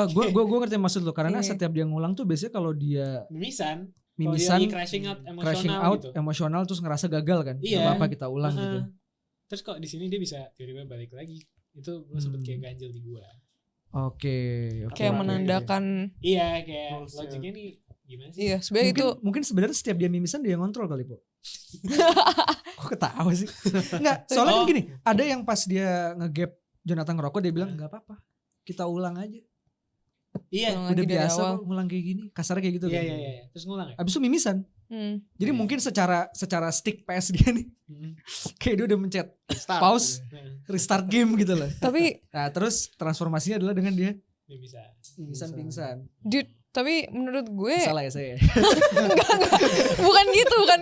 Gue ngerti maksud lo karena Iya. setiap dia ngulang tuh biasanya kalau dia Mimisan. mimisan, Kalau dia crashing out gitu. emosional terus ngerasa gagal kan. Iya. Gak apa-apa kita ulang gitu. Terus kok di sini dia bisa tiba-tiba balik lagi. Itu gue sempet kayak ganjel di gue. Oke. Kayak menandakan Iya, kayak Rules, logiknya nih gimana sih? iya sebenarnya itu Mungkin sebenarnya setiap dia mimisan dia yang ngontrol kali, Po. Kok ketawa sih? Enggak, soalnya kan gini, ada yang pas dia ngegap Jonathan ngerokok dia bilang enggak apa-apa. Kita ulang aja. Iya, Ulang Udah lagi dari biasa awal. kok ngulang kayak gini. Kasarnya kayak gitu iya, kan. iya. Terus ngulang ya? Abis itu mimisan. Jadi Iya. mungkin secara stick PS dia nih kayak dia udah mencet Start. pause, restart game gitu loh. Tapi Nah, terus transformasinya adalah dengan dia Dia bisa. mimisan pingsan. dude, tapi menurut gue Salah ya saya. bukan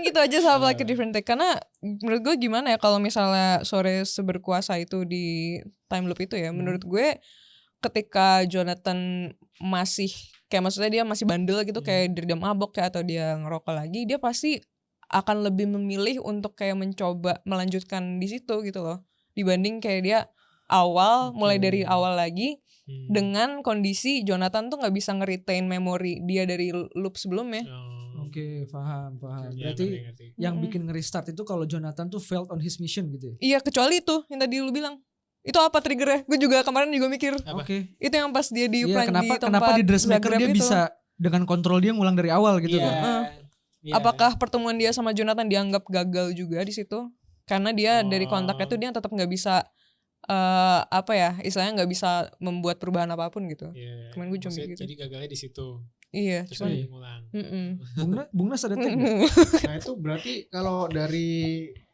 gitu aja sama like a different take. Karena menurut gue gimana ya kalau misalnya Sore seberkuasa itu di time loop itu ya, menurut gue ketika Jonathan masih kayak maksudnya dia masih bandel gitu kayak dia mabok kayak atau dia ngerokok lagi, dia pasti akan lebih memilih untuk kayak mencoba melanjutkan di situ gitu loh, dibanding kayak dia mulai dari awal lagi dengan kondisi Jonathan tuh nggak bisa nge-retain memori dia dari loop sebelumnya. Oke, paham. Ya, Berarti ngerti. yang bikin nge-restart itu kalau Jonathan tuh failed on his mission gitu ya. Iya, kecuali itu yang tadi lu bilang. Itu apa triggernya? Gue juga kemarin juga mikir. Apa? Oke. Itu yang pas dia di Iya, prank di tempat kenapa di dressmaker Zagreb dia itu. bisa dengan kontrol dia ngulang dari awal gitu Iya. kan. Iya. Apakah pertemuan dia sama Jonathan dianggap gagal juga di situ? Karena dia dari kontaknya tuh dia tetap nggak bisa istilahnya nggak bisa membuat perubahan apapun gitu. Iya. Kemarin gue cuma Maksudnya gitu. Jadi gagalnya di situ. Iya, Terus cuman dia ngulang. Bung Nas ada tag nggak? Nah itu berarti kalau dari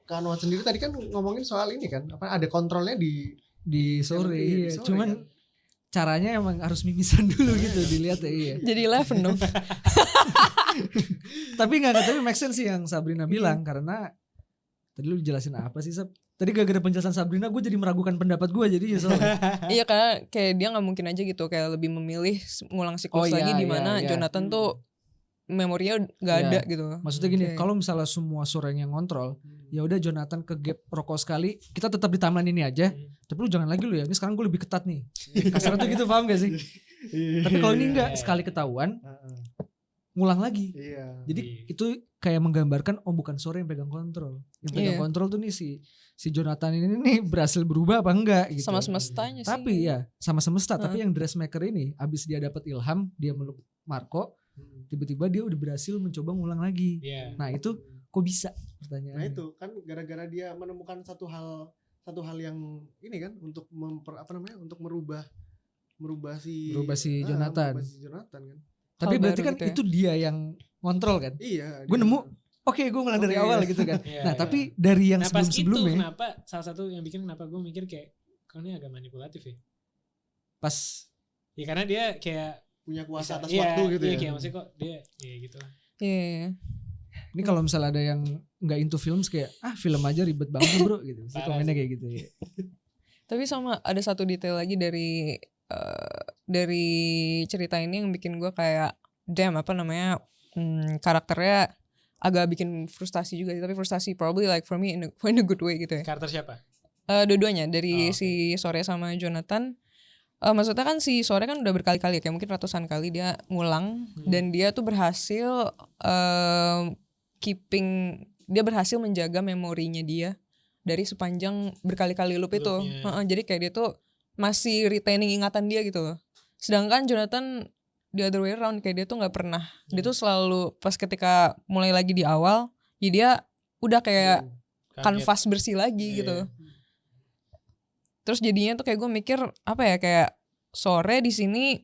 Kanwan sendiri tadi kan ngomongin soal ini kan, apa ada kontrolnya Di sore, Iya, di iya. sore, Cuman kan? caranya emang harus mimisan dulu gitu dilihat ya, iya. jadi 11 dong. Tapi tapi make sense sih yang Sabrina bilang karena tadi lu jelasin apa sih, Sab? Tadi gara-gara penjelasan Sabrina gue jadi meragukan pendapat gue jadi soalnya. Iya, karena kayak dia nggak mungkin aja gitu kayak lebih memilih ngulang siklus lagi di mana Jonathan tuh memorinya nggak Iya. ada gitu. Maksudnya gini, Oke. kalau misalnya semua sore yang ngontrol, ya udah Jonathan ke gap rokok sekali, kita tetap di timeline ini aja. Tapi lu jangan lagi lu ya, ini sekarang gue lebih ketat nih. Kasarnya tuh gitu, paham gak sih? Tapi kalau ini enggak, sekali ketahuan, ngulang lagi. Iya. Jadi itu kayak menggambarkan bukan Sore yang pegang kontrol. Yang pegang Iya. kontrol tuh nih si Jonathan ini nih berhasil berubah apa enggak gitu. Sama semestanya sih. Tapi ya sama semesta, tapi yang dressmaker ini abis dia dapat ilham, dia meluk Marco, tiba-tiba dia udah berhasil mencoba ngulang lagi. Iya. Nah itu kok bisa Nah pertanyaannya? itu kan gara-gara dia menemukan satu hal yang ini kan untuk untuk merubah si Jonathan. merubah si Jonathan kan. Tapi Hal berarti baru kan gitu ya. itu dia yang ngontrol kan? Iya. Gue dia- nemu, oke gue ngulang dari Oke, awal iya. gitu kan. Iya, Nah iya. tapi dari yang Nah pas itu sebelum-sebelumnya kenapa salah satu yang bikin kenapa gue mikir kayak kok ini agak manipulatif ya. pas Ya karena dia kayak punya kuasa atas iya, waktu gitu iya, ya. kayak maksudnya kok dia ya gitu lah. Iya. ini kalau misalnya ada yang nggak into films kayak film aja ribet banget bro gitu. Pasti Parah komennya sih. kayak gitu ya. Tapi sama ada satu detail lagi dari cerita ini yang bikin gue kayak damn karakternya agak bikin frustasi juga sih, tapi frustasi probably like for me in a good way gitu ya. Karakter siapa? Dua-duanya dari Oh, oke. si Sore sama Jonathan. Maksudnya kan si Sore kan udah berkali-kali kayak mungkin ratusan kali dia ngulang dan dia tuh berhasil dia berhasil menjaga memorinya dia dari sepanjang berkali-kali loop itu. Loopnya. Jadi kayak dia tuh masih retaining ingatan dia gitu loh. Sedangkan Jonathan the other way around, kayak dia tuh nggak pernah. Dia tuh selalu pas ketika mulai lagi di awal, ya dia udah kayak Kaget. kanvas bersih lagi Iya, gitu. iya. Terus jadinya tuh kayak gue mikir kayak Sore di sini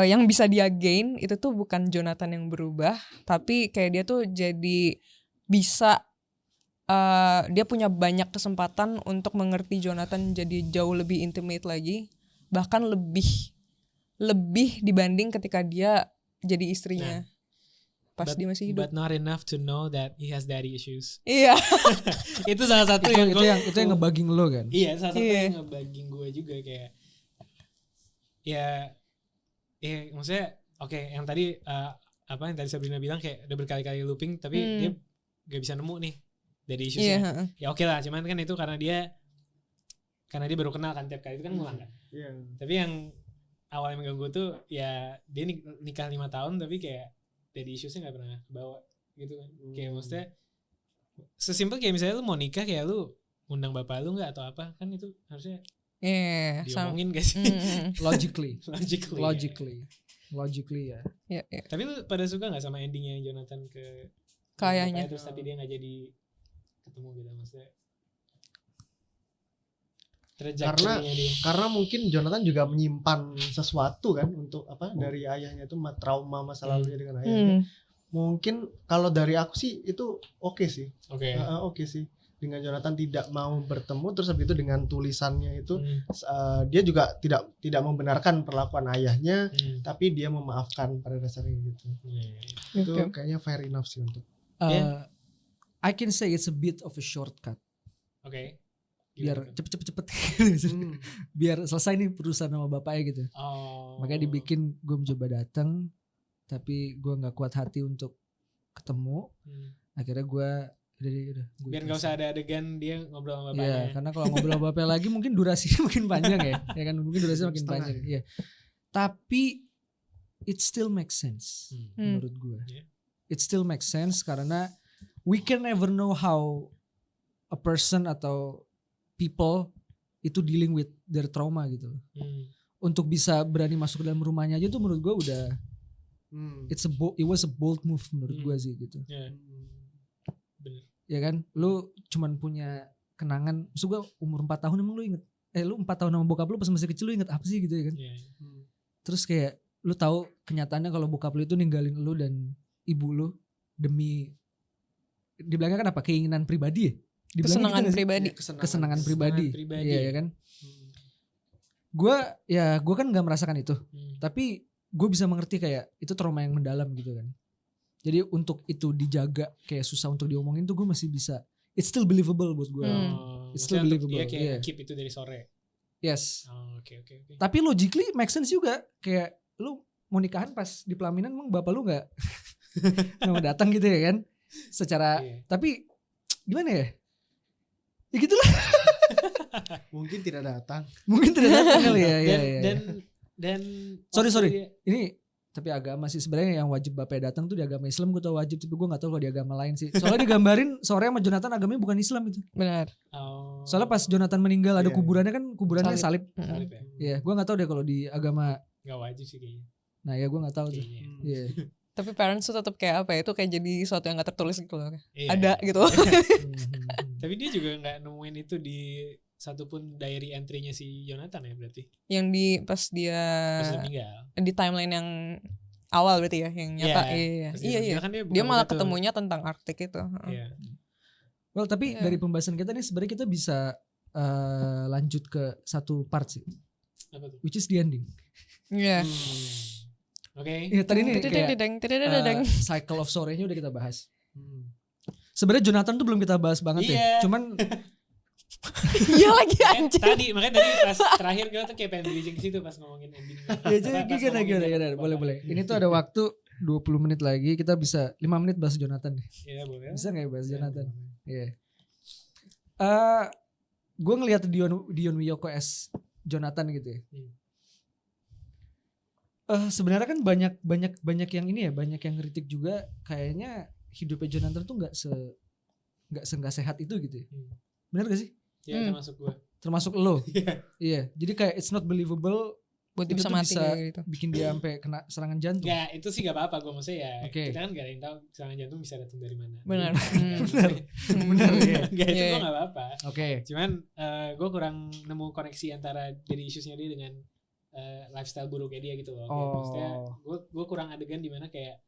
yang bisa dia gain itu tuh bukan Jonathan yang berubah, tapi kayak dia tuh jadi bisa dia punya banyak kesempatan untuk mengerti Jonathan jadi jauh lebih intimate lagi, bahkan lebih dibanding ketika dia jadi istrinya pas dia masih hidup. But not enough to know that he has daddy issues. Iya. Itu salah satu yang itu yang ngebugging lo kan. Iya, salah satu Iya. yang ngebugging gue juga kayak ya maksudnya oke, yang tadi yang tadi Sabrina bilang kayak udah berkali-kali looping tapi dia gak bisa nemu nih dari Iya. issuesnya. Ya oke lah, cuman kan itu karena dia baru kenal kan, tiap kali itu kan ngulang kan. Iya. Tapi yang awalnya mengganggu tuh ya dia nikah 5 tahun tapi kayak daddy issues-nya nggak pernah kebawa gitu kan. Kayak maksudnya sesimpel kayak misalnya lu mau nikah kayak lu undang bapak lu nggak atau apa kan itu harusnya diomongin gak sih? Logically ya. Tapi lu pada suka nggak sama endingnya Jonathan ke kayaknya terus tapi dia nggak jadi ketemu gitu maksudnya? Karena mungkin Jonathan juga menyimpan sesuatu kan untuk dari ayahnya itu trauma masa lalunya dengan ayahnya. Mungkin kalau dari aku sih itu oke sih. Oke sih. Dengan Jonathan tidak mau bertemu terus habis itu dengan tulisannya itu dia juga tidak membenarkan perlakuan ayahnya tapi dia memaafkan pada dasarnya gitu. Itu kayaknya fair enough sih untuk. I can say it's a bit of a shortcut. Biar cepet biar selesai nih perusahaan sama bapaknya gitu. Makanya dibikin gue mencoba datang tapi gue nggak kuat hati untuk ketemu. Akhirnya gue udah biar nggak usah ada adegan dia ngobrol sama bapaknya. Iya, karena kalau ngobrol sama bapaknya lagi mungkin durasinya makin panjang ya kan mungkin durasinya makin panjang. Iya. Tapi it still makes sense menurut gue. It still makes sense karena we can never know how a person atau people itu dealing with their trauma gitu. Untuk bisa berani masuk ke dalam rumahnya aja tuh menurut gue udah it was a bold move menurut gue sih gitu. Bener. Ya kan, lu cuman punya kenangan. Maksud gue umur 4 tahun emang lu inget lu 4 tahun sama bokap lu pas masih kecil lu inget apa sih gitu ya kan. Terus kayak lu tahu kenyataannya kalau bokap lu itu ninggalin lu dan ibu lu demi dibilangnya kan apa, keinginan pribadi ya, kesenangan pribadi. Kesenangan pribadi. Iya ya kan. Gue kan nggak merasakan itu, tapi gue bisa mengerti kayak itu trauma yang mendalam gitu kan. Jadi untuk itu dijaga kayak susah untuk diomongin tuh gue masih bisa. It's still believable buat gue. It's still believable. Dia kayak keep itu dari sore. Yes. Oke. Tapi logically make sense juga. Kayak lu mau nikahan pas di pelaminan emang bapak lu nggak mau datang gitu ya kan? Secara tapi gimana ya? Ya gitulah. Mungkin tidak datang kali ya. Dan sorry. Ini tapi agama sih sebenarnya yang wajib bapaknya datang tuh di agama Islam gue tau wajib, tapi gue nggak tahu kalau di agama lain sih. Soalnya digambarin sore sama Jonathan agamanya bukan Islam itu. Benar. Soalnya pas Jonathan meninggal ada kuburannya kan kuburannya salib. Salib ya. Iya, gue nggak tahu deh kalau di agama. Nggak wajib sih kayaknya. Nah ya gue nggak tahu tuh. Iya. Tapi parents tuh tetap kayak apa ya, itu kayak jadi sesuatu yang gak tertulis gitu loh. Iya. Ada gitu. Tapi dia juga nggak nemuin itu di satupun diary entry-nya si Jonathan ya berarti. Yang pas dia meninggal. Di timeline yang awal berarti ya, yang nyata. Iya. Kan dia malah ketemunya tentang Arctic itu. Iya. Well tapi dari pembahasan kita nih sebenarnya kita bisa lanjut ke satu part sih. Apa tuh? Which is the ending. Iya. Oke. Ya tadi nih kayak cycle of sorenya udah kita bahas. Sebenarnya Jonathan tuh belum kita bahas banget ya. Cuman iya lagi anjir. Makanya tadi pas terakhir kita tuh kayak pengen bridging ke situ pas ngomongin ending. Ya jadi gimana. Boleh. Ini tuh ada waktu 20 menit lagi, kita bisa 5 menit bahas Jonathan nih. Iya boleh. Bisa gak ya bahas Jonathan? Iya. Gue ngeliat Dion Wiyoko as Jonathan gitu ya. Sebenarnya kan banyak yang ini ya, banyak yang kritik juga kayaknya hidupnya Jonathan tuh nggak sehat itu gitu ya. Benar gak sih? Iya termasuk gue. Termasuk lo. Iya. Jadi kayak it's not believable buat dia bisa mati gitu. Bikin dia sampai kena serangan jantung. Ya itu sih gak apa-apa gue maksudnya ya. Kita kan gak ada yang tahu serangan jantung bisa datang dari mana. Benar. Benar. Gak itu gue gak apa-apa. Oke. Cuman gue kurang nemu koneksi antara dari isusnya dia dengan lifestyle buruknya dia gitu loh. Maksudnya gue kurang adegan dimana kayak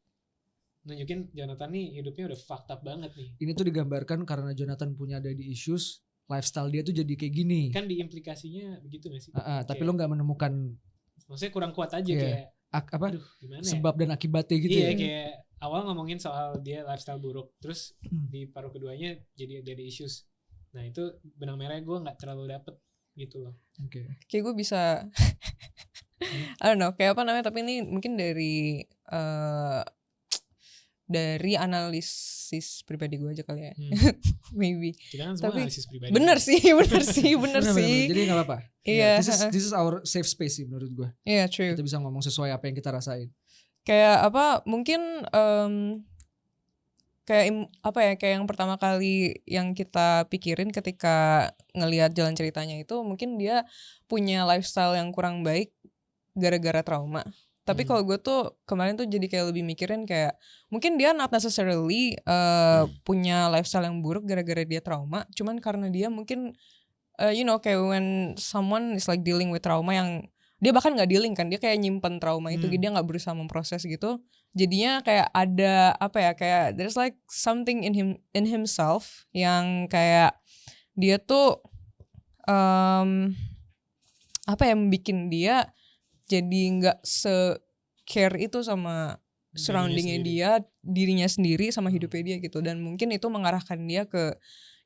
nunjukin Jonathan nih hidupnya udah fucked up banget nih. Ini tuh digambarkan karena Jonathan punya daddy issues, lifestyle dia tuh jadi kayak gini. Kan diimplikasinya begitu gak sih? Tapi lo gak menemukan. Maksudnya kurang kuat aja kayak. Aduh, sebab dan akibatnya gitu ya. Iya kayak awal ngomongin soal dia lifestyle buruk. Terus di paruh keduanya jadi daddy issues. Nah itu benang merah gue gak terlalu dapet gitu loh. Kayak gue bisa I don't know kayak apa namanya, tapi ini mungkin dari dari analisis pribadi gue aja kali ya. Maybe. Kita kan semua Tapi analisis pribadi. bener sih. Bener, jadi nggak apa-apa. Iya. This is our safe space sih menurut gue. Iya, true. Kita bisa ngomong sesuai apa yang kita rasain. Kayak apa? Mungkin kayak yang pertama kali yang kita pikirin ketika ngelihat jalan ceritanya itu, mungkin dia punya lifestyle yang kurang baik gara-gara trauma. Tapi kalau gue tuh kemarin tuh jadi kayak lebih mikirin kayak mungkin dia not necessarily punya lifestyle yang buruk gara-gara dia trauma, cuman karena dia mungkin kayak when someone is like dealing with trauma yang dia bahkan nggak dealing kan, dia kayak nyimpen trauma itu, dia nggak berusaha memproses gitu. Jadinya kayak ada kayak there's like something in himself yang kayak dia tuh yang bikin dia jadi nggak se-care itu sama surroundingnya dia, dirinya sendiri sama hidupnya dia gitu. Dan mungkin itu mengarahkan dia ke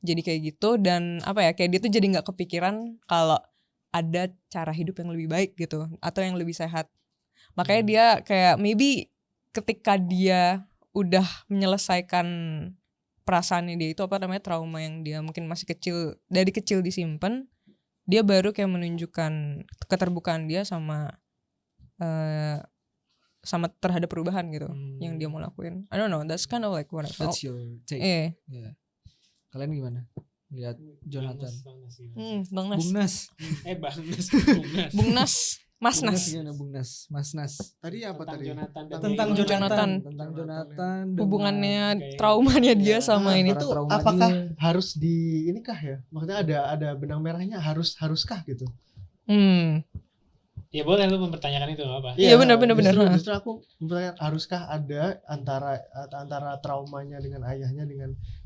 jadi kayak gitu. Dan kayak dia tuh jadi nggak kepikiran kalau ada cara hidup yang lebih baik gitu, atau yang lebih sehat. Makanya dia kayak maybe ketika dia udah menyelesaikan perasaannya dia itu trauma yang dia mungkin masih kecil, dari kecil disimpan, dia baru kayak menunjukkan keterbukaan dia sama terhadap perubahan gitu yang dia mau lakuin. I don't know, that's kind of like what I felt. That's your take. Yeah. Kalian gimana lihat Jonathan? Bang Nas. Bung Nas. Bung Nas. Mas Nas. Gimana Bung Nas? Mas Nas. Tadi apa tadi? Tentang Jonathan. Hubungannya, traumanya dia sama ini tuh apakah harus di inikah ya? Maksudnya ada benang merahnya haruskah gitu? Ya boleh lu mempertanyakan itu, apa? Iya benar. Justru aku mempertanyakan haruskah ada antara traumanya dengan ayahnya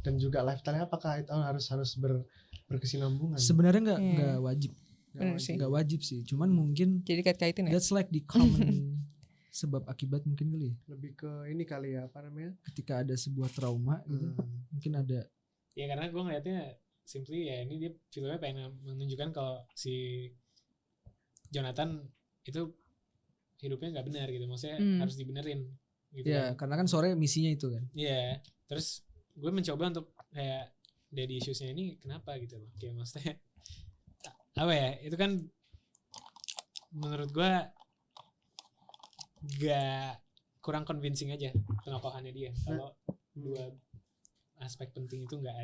dan juga lifestyle-nya, apakah itu harus berkesinambungan? Sebenarnya nggak wajib. Nggak wajib sih, cuman mungkin jadi kait-kaitin ya. That's like the common sebab akibat mungkin kali ya. Lebih ke ini kali ya, apa namanya? Ketika ada sebuah trauma gitu, mungkin ada. Ya karena gue ngeliatnya simply ya ini dia filmnya pengen menunjukkan kalau si Jonathan itu hidupnya nggak benar gitu, maksudnya harus dibenerin gitu. Ya karena kan sore misinya itu kan. Iya, terus gue mencoba untuk kayak daddy issues-nya ini kenapa gitu loh, kayak maksudnya itu kan menurut gue kurang convincing aja penokohannya dia kalau dua aspek penting itu nggak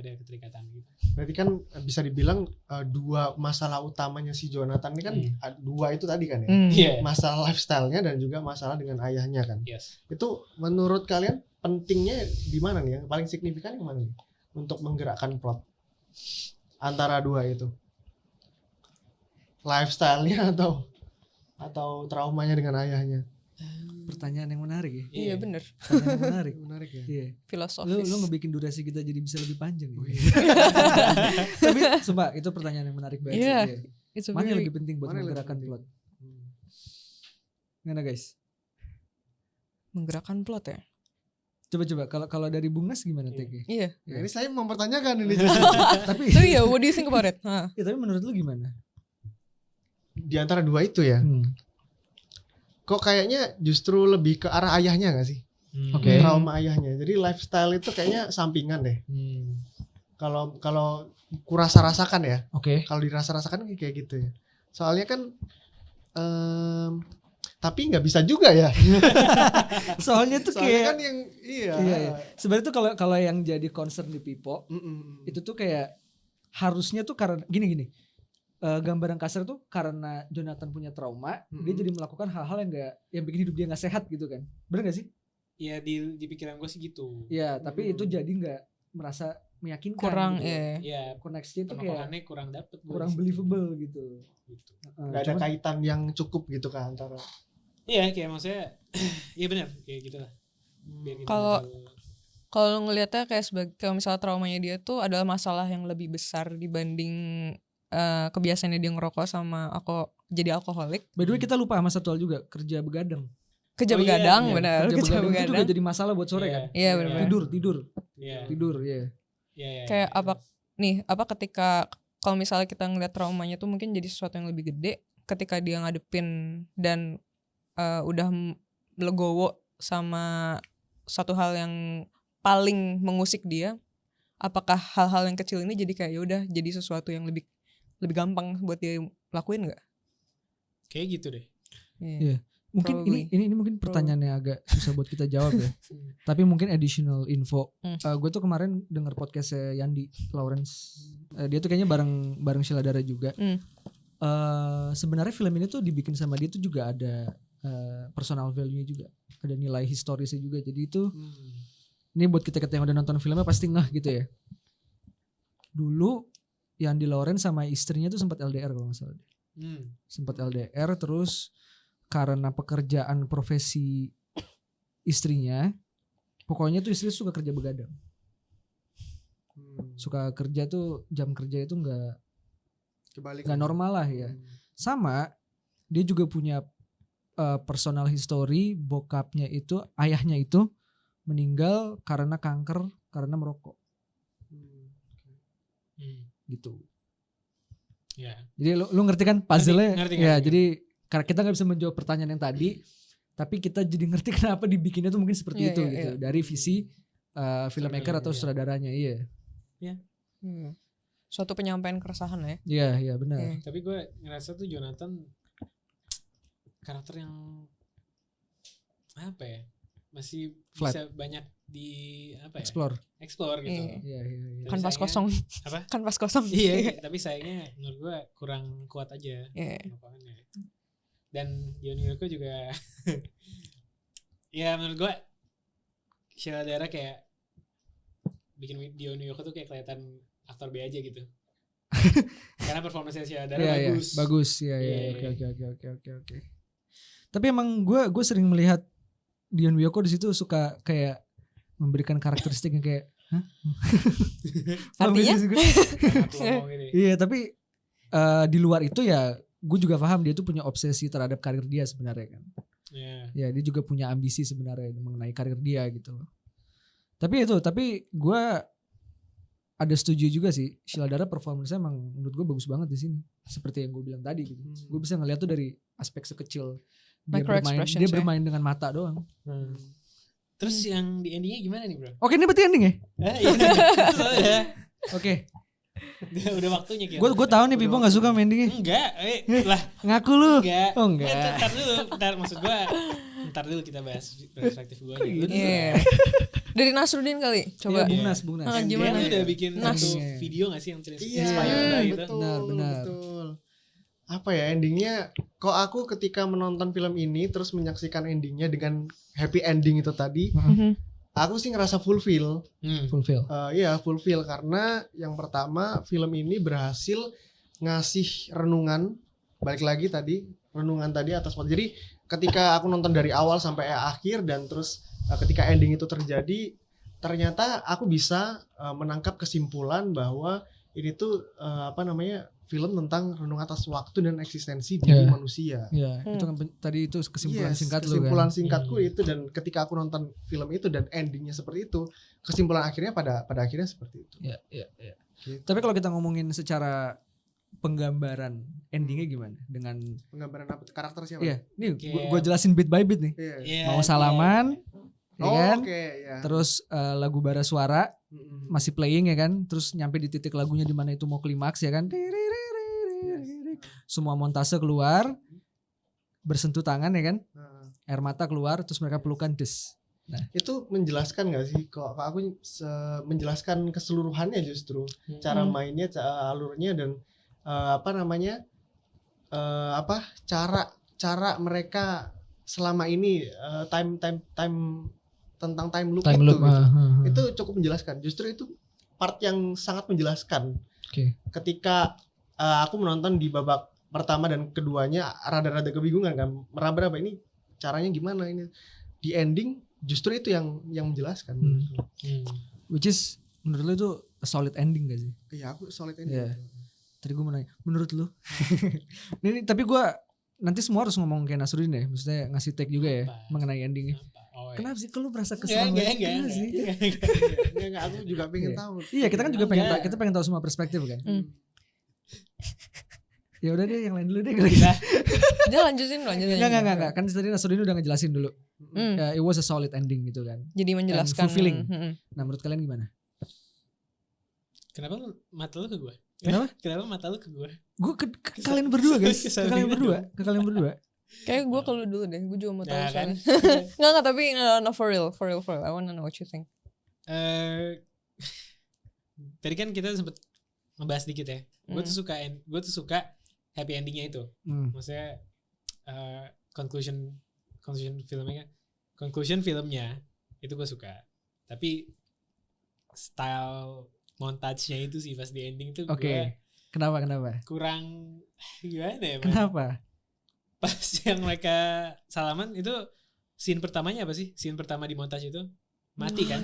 ada keterikatan gitu. Berarti kan bisa dibilang dua masalah utamanya si Jonathan ini kan dua itu tadi kan ya. Masalah lifestyle-nya dan juga masalah dengan ayahnya kan. Yes. Itu menurut kalian pentingnya di mana nih? Yang paling signifikan yang mana nih untuk menggerakkan plot antara dua itu? Lifestyle-nya atau traumanya dengan ayahnya? Pertanyaan yang menarik ya. Iya benar. Pertanyaan yang menarik ya. Iya. Filosofis. Lu ngebikin durasi kita jadi bisa lebih panjang ya. Tapi sumpah itu pertanyaan yang menarik banget. Iya. Mana yang lebih penting buat menggerakkan plot? Gimana guys? Menggerakkan plot ya. Coba kalau dari Bung Nas gimana take? Iya. Ya, ini saya mempertanyakan ini. Tapi ya, what do you think about it? Ya, tapi menurut lu gimana? Di antara dua itu ya. Kok kayaknya justru lebih ke arah ayahnya gak sih? Oke. Trauma ayahnya. Jadi lifestyle itu kayaknya sampingan deh. Kalau kurasa-rasakan ya. Oke. Kalau dirasa-rasakan kayak gitu ya. Soalnya kan tapi nggak bisa juga ya. Soalnya tuh kayak kan yang iya. Sebenarnya tuh kalau yang jadi concern di Pipo itu tuh kayak harusnya tuh karena gini. Gambaran kasar tuh karena Jonathan punya trauma, dia jadi melakukan hal-hal yang bikin hidup dia nggak sehat gitu kan, bener nggak sih? Iya di pikiran gue sih gitu. Iya, tapi itu jadi nggak merasa meyakinkan. Kurang gitu. Iya. Koneksinya tuh kayak kurang dapet, kurang believable gitu. Gak ada kaitan yang cukup gitu kan antara. Iya, kayak maksudnya, iya benar, kayak gitulah. Kalau ngelihatnya kayak kalau misalnya traumanya dia tuh adalah masalah yang lebih besar dibanding kebiasaannya dia ngerokok sama jadi alkoholik. By the way kita lupa sama satu hal juga, kerja begadang. Begadang, iya. benar. Kerja begadang itu juga jadi masalah buat sore kan. Iya benar. Tidur, ya. Kayak apa ketika kalau misalnya kita ngeliat traumanya tuh mungkin jadi sesuatu yang lebih gede, ketika dia ngadepin dan udah legowo sama satu hal yang paling mengusik dia, apakah hal-hal yang kecil ini jadi kayak yaudah jadi sesuatu yang lebih gampang buat dia lakuin nggak? Kayak gitu deh. Iya. Mungkin Probably. ini mungkin pertanyaan yang agak susah buat kita jawab ya. Tapi mungkin additional info. Gue tuh kemarin denger podcastnya Yandi Lawrence. Dia tuh kayaknya bareng Sheila Dara juga. Sebenarnya film ini tuh dibikin sama dia tuh juga ada personal value-nya juga. Ada nilai historisnya juga. Jadi itu ini buat kita yang udah nonton filmnya pasti ngeh gitu ya. Dulu Yandi Lawrence sama istrinya tuh sempat LDR kalau nggak salah. Sempat LDR terus karena pekerjaan profesi istrinya, pokoknya tuh istri suka kerja begadang. Suka kerja tuh jam kerja itu nggak normal lah ya. Sama dia juga punya personal history, bokapnya itu, ayahnya itu meninggal karena kanker karena merokok. Gitu. Ya. Jadi lu ngerti kan puzzle-nya? Ngerti. Jadi karena kita nggak bisa menjawab pertanyaan yang tadi, tapi kita jadi ngerti kenapa dibikinnya tuh mungkin seperti itu gitu. Dari visi filmmaker atau sutradaranya. Iya. Suatu penyampaian keresahan ya. Iya benar. Tapi gue ngerasa tuh Jonathan karakter yang apa ya, masih Flat. bisa banyak di apa ya, explore gitu. Iya. Kanvas sayangnya- kosong. Apa? Kanvas kosong. Iya, tapi sayangnya menurut gue kurang kuat aja Iya. lapangannya. Dan Dion Yoko juga ya menurut gue Sheila Dara kayak bikin Dion Yoko tuh kayak kelihatan aktor B aja gitu. Karena performanya Sheila Dara Bagus. Iya. Oke. Tapi emang gue sering melihat Dion Wiyoko di situ suka kayak memberikan karakteristik yang kayak Artinya? Iya, tapi di luar itu ya gue juga paham dia tuh punya obsesi terhadap karir dia sebenarnya kan. Ya dia juga punya ambisi sebenarnya mengenai karir dia gitu. Tapi gue ada setuju juga sih, Sheila Dara performance-nya emang menurut gue bagus banget di sini. Seperti yang gue bilang tadi gitu. Gue bisa ngeliat tuh dari aspek sekecil dia bermain dengan mata doang. Terus yang di endingnya gimana nih bro? Oke, ini berarti ending ya? Iya. Oke. Udah waktunya kita. Gue tahu nih Pipo nggak suka sama endingnya. Enggak, lah. Ngaku lu. Enggak. Oh enggak. Ntar maksud gue. Ntar dulu kita bahas perspektif gue. Iya. Dari Nasruddin kali. Coba. Bung Nas. Gimana? Dia udah bikin satu video gak sih yang inspired gitu? Benar. Betul. Apa ya endingnya? Kok aku ketika menonton film ini terus menyaksikan endingnya dengan happy ending itu tadi, aku sih ngerasa fulfill. Iya fulfill karena yang pertama film ini berhasil ngasih renungan, balik lagi tadi renungan tadi atas. Jadi ketika aku nonton dari awal sampai akhir dan terus ketika ending itu terjadi, ternyata aku bisa menangkap kesimpulan bahwa ini tuh film tentang renung atas waktu dan eksistensi diri manusia. Iya, itu kan tadi itu kesimpulan singkat lu kan. Kesimpulan singkatku itu, dan ketika aku nonton film itu dan endingnya seperti itu, kesimpulan akhirnya pada akhirnya seperti itu. Iya. Gitu. Tapi kalau kita ngomongin secara penggambaran endingnya gimana? Dengan Penggambaran apa? Karakter siapa? Iya, nih gue jelasin bit by bit nih. Iya. Mau salaman, ya kan? Oke, ya. Terus lagu bara suara masih playing ya kan? Terus nyampe di titik lagunya di mana itu mau klimaks ya kan? Semua montase keluar, bersentuh tangan ya kan? Air mata keluar, terus mereka pelukan des. Nah, itu menjelaskan nggak sih? Kok aku menjelaskan keseluruhannya justru cara mainnya, alurnya dan cara mereka selama ini tentang time loop itu gitu. Itu cukup menjelaskan. Justru itu part yang sangat menjelaskan. Ketika aku menonton di babak pertama dan keduanya rada-rada kebingungan kan, meraba-raba ini caranya gimana ini. Di ending justru itu yang menjelaskan. Which is menurut lu itu a solid ending gak sih? Iya, aku solid ending. Yeah. Tadi gue mau nanya, menurut lu? Ini tapi gue nanti semua harus ngomong kayak Nasruddin ya, maksudnya ngasih take juga ya mengenai endingnya. Kenapa sih? Kalau lu merasa kesel banget? Enggak, aku juga pengen tahu. Iya, kita kan juga pengen tahu semua perspektif kan. Ya udah deh, yang lain dulu deh kali. Dia lanjutin. Enggak. Kan tadi Nasruddin udah ngejelasin dulu. It was a solid ending gitu kan. Jadi menjelaskan. And fulfilling. Nah menurut kalian gimana? Kenapa mata lu ke gue? Kenapa? Kenapa mata lu ke gue? Gue ke kalian berdua guys. Ke kalian berdua. Kayak gue kalau dulu deh, gue juga mau tahu Nah, kan? soalnya. Nggak tapi no, for real. I wanna know what you think. Tadi kan kita sempet ngebahas dikit ya. Gue tuh suka happy endingnya itu. Maksudnya conclusion filmnya itu gue suka. Tapi style montage-nya itu sih pas di ending tuh gue Kenapa? kurang gimana ya? Kenapa? Pas yang mereka salaman itu scene pertamanya apa sih? Scene pertama di montage itu mati kan?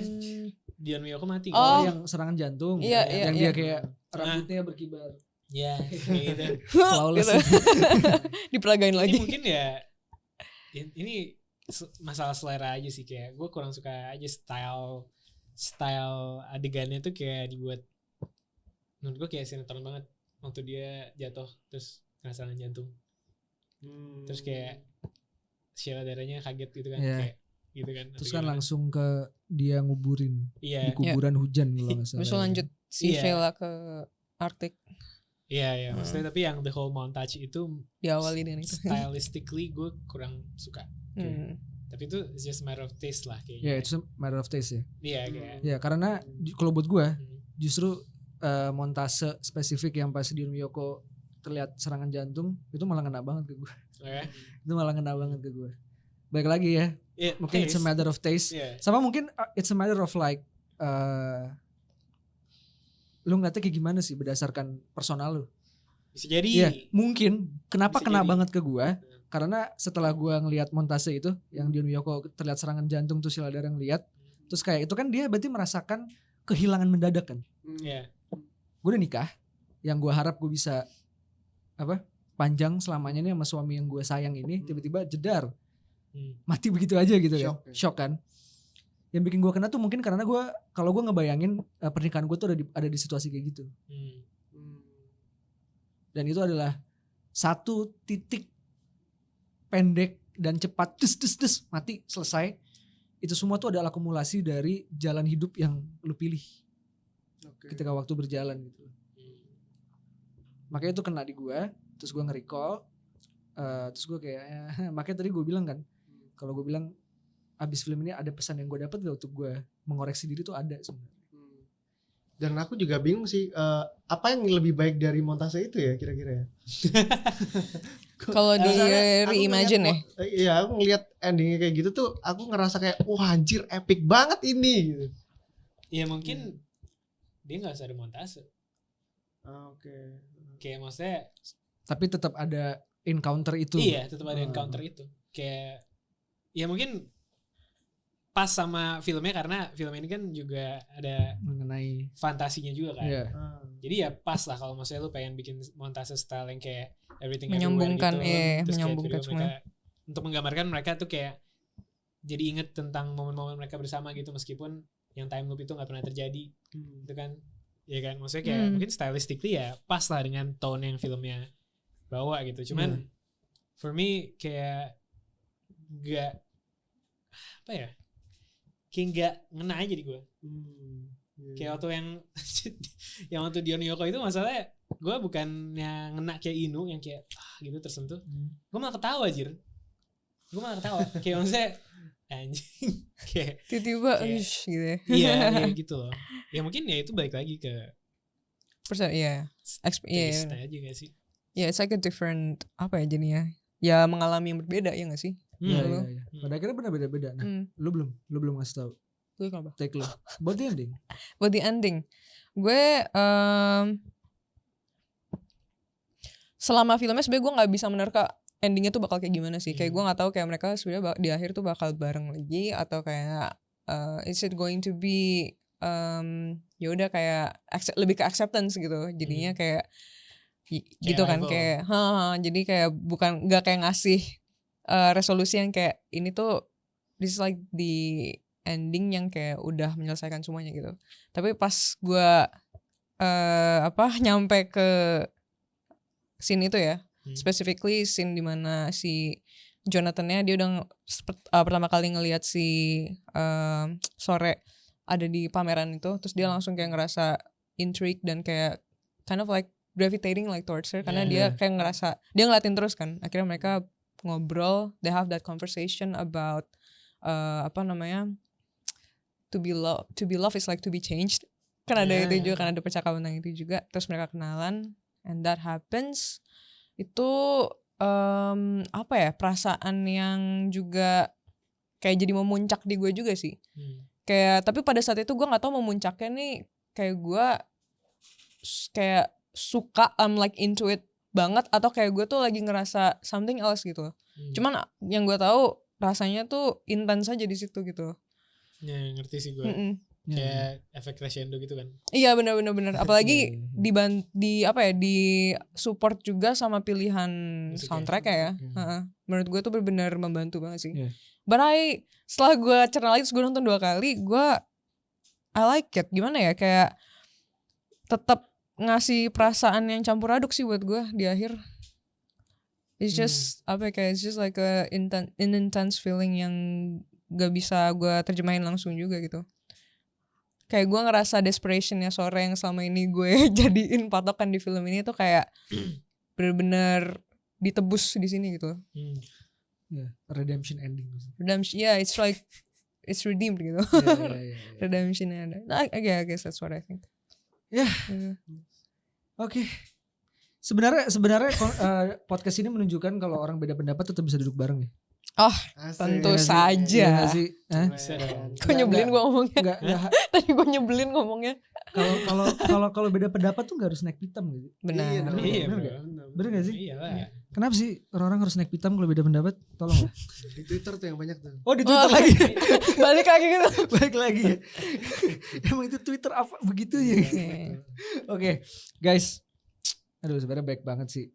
Dion Miyoko mati kan? Oh. Yang serangan jantung. Iya, yang iya. dia kayak rambutnya berkibar. Ya, kayak gitu. Flawless. Gitu. Diperagain Ini lagi. mungkin ya ini masalah selera aja sih, kayak gue kurang suka aja style adegannya tuh kayak dibuat, menurut gue kayak sinetron banget waktu dia jatuh terus kena serangan jantung. Terus kayak Sheila darahnya kaget gitu kan, kayak gitu kan. Terus kan langsung ke dia nguburin di Iya. kuburan hujan kalau nggak salah. Besok lanjut si Sheila ke Arctic Iya, maksudnya tapi yang the whole montage itu diawali dengan itu. stylistically gue kurang suka. Tapi itu it's just matter of taste lah kayaknya. Ya, itu matter of taste ya. Iya, kayak. Ya, karena kalau buat gue justru montase spesifik yang pas Dion Miyoko terlihat serangan jantung itu malah ngena banget ke gue. Itu malah ngena banget ke gue. Baik lagi ya. Mungkin it's a matter of taste. Sama mungkin it's a matter of like lu ngeliatnya kayak gimana sih berdasarkan personal lu. Bisa jadi. Iya, mungkin kenapa Bisa kena jadi. banget ke gue? Karena setelah gue ngelihat montase itu yang Dion Miyoko terlihat serangan jantung tuh Sheila Dara ngeliat, terus kayak itu kan dia berarti merasakan kehilangan mendadak kan. Iya. Gue udah nikah, yang gue harap gue bisa panjang selamanya nih sama suami yang gue sayang ini, tiba-tiba jedar mati begitu aja gitu kan. Shock kan. Yang bikin gue kena tuh mungkin karena kalau gue ngebayangin pernikahan gue tuh ada di situasi kayak gitu. Dan itu adalah satu titik pendek dan cepat des mati selesai. Itu semua tuh adalah akumulasi dari jalan hidup yang lu pilih ketika waktu berjalan gitu. Makanya itu kena di gue, terus gue nge-recall, terus gue kayak makanya tadi gue bilang kan, kalau gue bilang abis film ini ada pesan yang gue dapat gak untuk gue mengoreksi diri tuh ada sebenarnya. Dan aku juga bingung sih apa yang lebih baik dari montase itu ya kira-kira ya. Kalau di reimagine ya. Iya, aku ngelihat endingnya kayak gitu tuh aku ngerasa kayak wah anjir epic banget ini gitu. Iya mungkin dia nggak usah ada montase. Oke. Kayak maksudnya. Tapi tetap ada encounter itu. Iya, tetap ada encounter itu. Kayak ya mungkin pas sama filmnya karena film ini kan juga ada mengenai fantasinya juga kan. Iya. Jadi ya pas lah kalau maksudnya lu pengen bikin montase style yang kayak everything menyambungkan everywhere gitu. menyambungkan Terus semua. untuk menggambarkan mereka tuh kayak jadi inget tentang momen-momen mereka bersama gitu meskipun yang time loop itu nggak pernah terjadi. Itu kan. Ya kan maksudnya kayak mungkin stylistically ya pas lah dengan tone yang filmnya bawa gitu. Cuman for me kayak gak apa ya? Kayak gak ngena aja di gue. Kayak waktu yang waktu Dion Miyoko itu masalahnya gue bukan yang ngena kayak Inu yang kayak gitu tersentuh. Gue malah ketawa anjir. Gue malah ketawa. Kayak maksudnya anjing kayak tiba-tiba gitu ya. Iya gitu loh. Ya mungkin ya itu balik lagi ke taste aja gak sih? Ya it's like a different apa ya jadinya. Ya mengalami yang berbeda ya gak sih? Iya. Pada akhirnya benar beda-beda. Nah, lu belum ngasih tahu. Gue kenapa? Take lu. Buat the ending. Buat the ending. Gue selama filmnya sebenarnya gue nggak bisa menerka endingnya tuh bakal kayak gimana sih. Kayak gue nggak tahu kayak mereka sebenarnya di akhir tuh bakal bareng lagi atau kayak is it going to be ya udah kayak lebih ke acceptance gitu. Jadinya kayak gitu kan kayak jadi kayak bukan nggak kayak ngasih resolusi yang kayak ini tuh this is like the ending yang kayak udah menyelesaikan semuanya gitu. Tapi pas gue nyampe ke scene itu ya, specifically scene dimana si Jonathan-nya dia udah pertama kali ngelihat si Sore ada di pameran itu, terus dia langsung kayak ngerasa intrigue dan kayak kind of like gravitating like towards her karena dia kayak ngerasa dia ngeliatin terus kan. Akhirnya mereka ngobrol, they have that conversation about to be love is like to be changed. Kan ada itu juga, kan ada percakapan tentang itu juga. Terus mereka kenalan, and that happens. Itu perasaan yang juga kayak jadi memuncak di gue juga sih. Kayak tapi pada saat itu gue nggak tahu memuncaknya nih kayak gue kayak suka, I'm like into it banget, atau kayak gue tuh lagi ngerasa something else gitu. Cuman yang gue tahu rasanya tuh intens aja di situ gitu. Ya ngerti sih gue. Kayak efek crescendo gitu kan. Iya benar. Apalagi di support juga sama pilihan soundtrack ya. Menurut gue tuh benar-benar membantu banget sih. But setelah gue cerna lagi, terus gue nonton 2 kali, I like it. Gimana ya, kayak tetap ngasih perasaan yang campur aduk sih buat gue di akhir. It's just it's just like an intense feeling yang gak bisa gue terjemahin langsung juga gitu. Kayak gue ngerasa desperationnya Sore yang selama ini gue jadiin patokan di film ini tuh kayak bener-bener ditebus di sini gitu. Redemption ending. It's like it's redeemed gitu. Redemptionnya ada. I guess that's what I think. Oke. Sebenarnya podcast ini menunjukkan kalau orang beda pendapat tetap bisa duduk bareng ya. Oh, tentu saja. Kok nyebelin gue ngomongnya? Enggak. Tadi gue nyebelin ngomongnya. Kalau beda pendapat tuh nggak harus naik pitam gitu. Benar. Bener nggak sih? Iyalah. Kenapa sih orang harus naik pitam kalau beda pendapat? Tolong lah. Di Twitter tuh yang banyak tuh. Oh, di Twitter lagi. Balik lagi gitu. Balik lagi ya. Emang itu Twitter apa begitu ya? Oke, guys. Aduh, sebenarnya baik banget sih.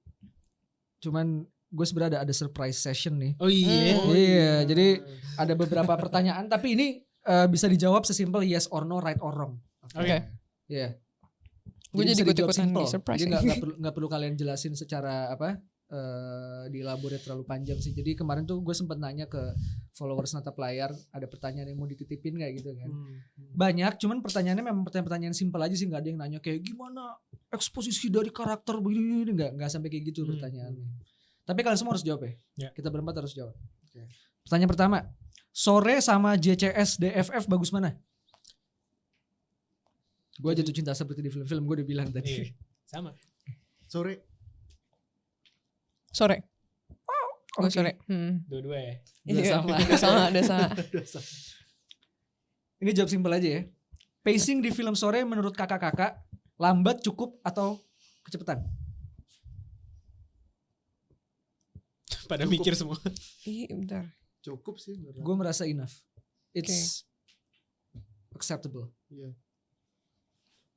Cuman gue sebenarnya ada surprise session nih. Oh iya. Iya, jadi ada beberapa pertanyaan tapi ini bisa dijawab sesimpel yes or no, right or wrong. Oke. Iya. Gue jadi ikut-ikutan di surprise. Jadi nggak perlu kalian jelasin secara dielaborate terlalu panjang sih. Jadi kemarin tuh gue sempet nanya ke followers Natap Layar, ada pertanyaan yang mau dititipin kayak gitu kan. Banyak, cuman pertanyaannya memang pertanyaan simpel aja sih, nggak ada yang nanya kayak gimana eksposisi dari karakter begini, nggak sampai kayak gitu pertanyaannya. Tapi kalian semua harus jawab ya. Kita berempat harus jawab. Pertanyaan pertama, Sore sama JCS DFF bagus mana? Gue jatuh cinta seperti di film-film, gue udah bilang tadi. Sama. Sore. Gue Sore. Dua-dua ya. Udah sama. Ini jawab simpel aja ya. Pacing di film Sore menurut kakak-kakak lambat, cukup, atau kecepatan? Pada mikir semua. Iya bentar. Cukup sih. Gue merasa enough. It's acceptable. Iya.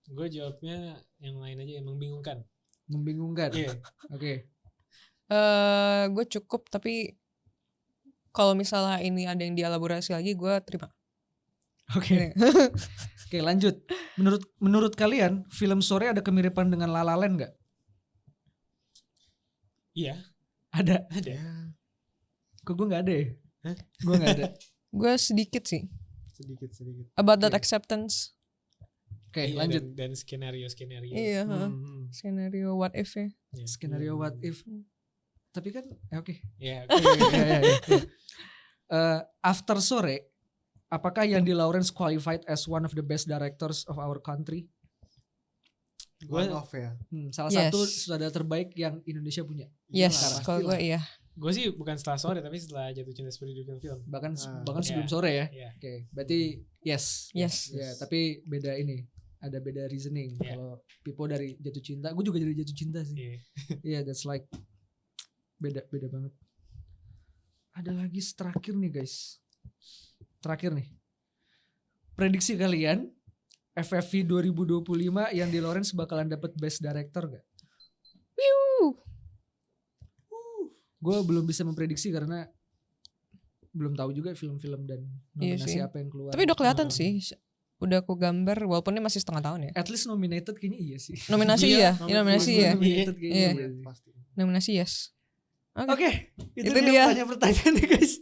Gue jawabnya yang lain aja, yang membingungkan. Membingungkan. Iya. Oke. Gue cukup, tapi kalau misalnya ini ada yang dielaborasi lagi, gue terima. Oke. Oke, lanjut. Menurut kalian film Sore ada kemiripan dengan La La Land nggak? Iya. Ada. Kok gue nggak ada ya? Gue nggak ada. Gue sedikit sih. Sedikit. About that acceptance. Oke, Iya, lanjut. Dan skenario. Iya. Skenario what if ya. Skenario what if. Tapi kan oke. Iya. After Sore, apakah Yandi Lawrence qualified as one of the best directors of our country? One off ya. Salah satu sutradara terbaik yang Indonesia punya. Yes, kalau gue iya. Gue sih bukan setelah Sore, tapi setelah Jatuh Cinta Seperti di film. Bahkan sebelum Sore ya. Yeah. Oke, berarti yes. Yes. Ya, tapi beda ini. Ada beda reasoning. Kalau Pipo dari Jatuh Cinta, gue juga dari Jatuh Cinta sih. Iya, that's like beda banget. Ada lagi terakhir nih guys. Terakhir nih. Prediksi kalian FFV 2025 yang di Lawrence bakalan dapat Best Director gak? Gue belum bisa memprediksi karena belum tahu juga film-film dan nominasi apa yang keluar. Tapi udah kelihatan sih. Udah aku gambar walaupun ini masih setengah tahun ya. At least nominated kayaknya iya sih. Nominasi iya. Nominasi iya. Nominated kayaknya Iya. iya. Pasti. Nominasi yes. Oke, itu Itu dia dia. pertanyaan nih guys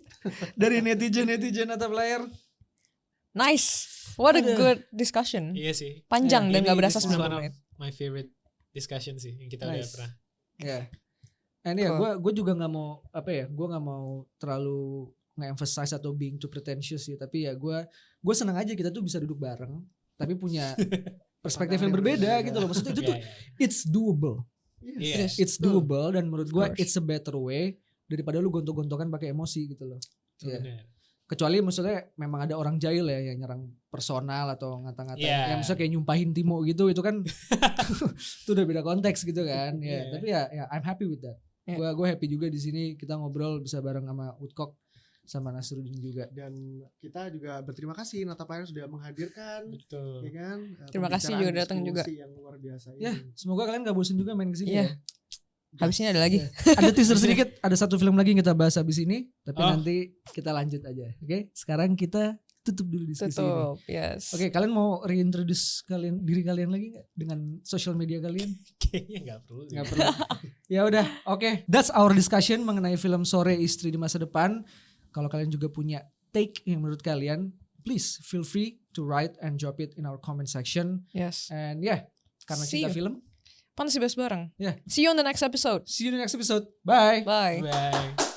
dari netizen atau player. Nice. What a Aduh. good discussion. Iya sih. Panjang dan Ini gak berasa this is 90 one of menit. my favorite discussion sih yang kita udah Nice. pernah. Ya. And ya, Cool. gue juga nggak mau gue nggak mau terlalu nge-emphasize atau being too pretentious sih. Tapi ya gue senang aja kita tuh bisa duduk bareng, tapi punya perspektif yang berbeda gitu loh. Maksudnya itu tuh Iya, iya. it's doable. Iya. Yes. It's doable dan menurut gue course. it's a better way daripada lu gontok-gontokan pakai emosi gitu loh. Iya. Bener. Kecuali maksudnya memang ada orang jahil ya yang nyerang personal atau ngata-ngatain. Yeah. Ya maksudnya kayak nyumpahin Timo gitu itu kan itu udah beda konteks gitu kan. Ya, Yeah. tapi ya I'm happy with that. Yeah. Gue happy juga di sini kita ngobrol bisa bareng sama Woodcock sama Nasruddin juga. Dan kita juga berterima kasih Nata Player sudah menghadirkan, Betul. ya kan? Terima kasih juga datang juga. Diskusi yang luar biasa Ya, ini. semoga kalian gak bosan juga main kesini Iya. ya. Habisnya ada lagi. Ada teaser sedikit, ada satu film lagi yang kita bahas habis ini, tapi Oh. nanti kita lanjut aja. Oke, sekarang kita tutup dulu diskusi ini. Tutup. Yes. Oke, kalian mau reintroduce diri kalian lagi nggak dengan social media kalian? Kayaknya nggak perlu. Nggak perlu. Ya udah, oke. That's our discussion mengenai film Sore Istri di Masa Depan. Kalau kalian juga punya take yang menurut kalian, please feel free to write and drop it in our comment section. Yes. And yeah, karena See cinta you. film. Pantas bahas bareng. Yeah. See you on the next episode. See you in the next episode. Bye. Bye. Bye.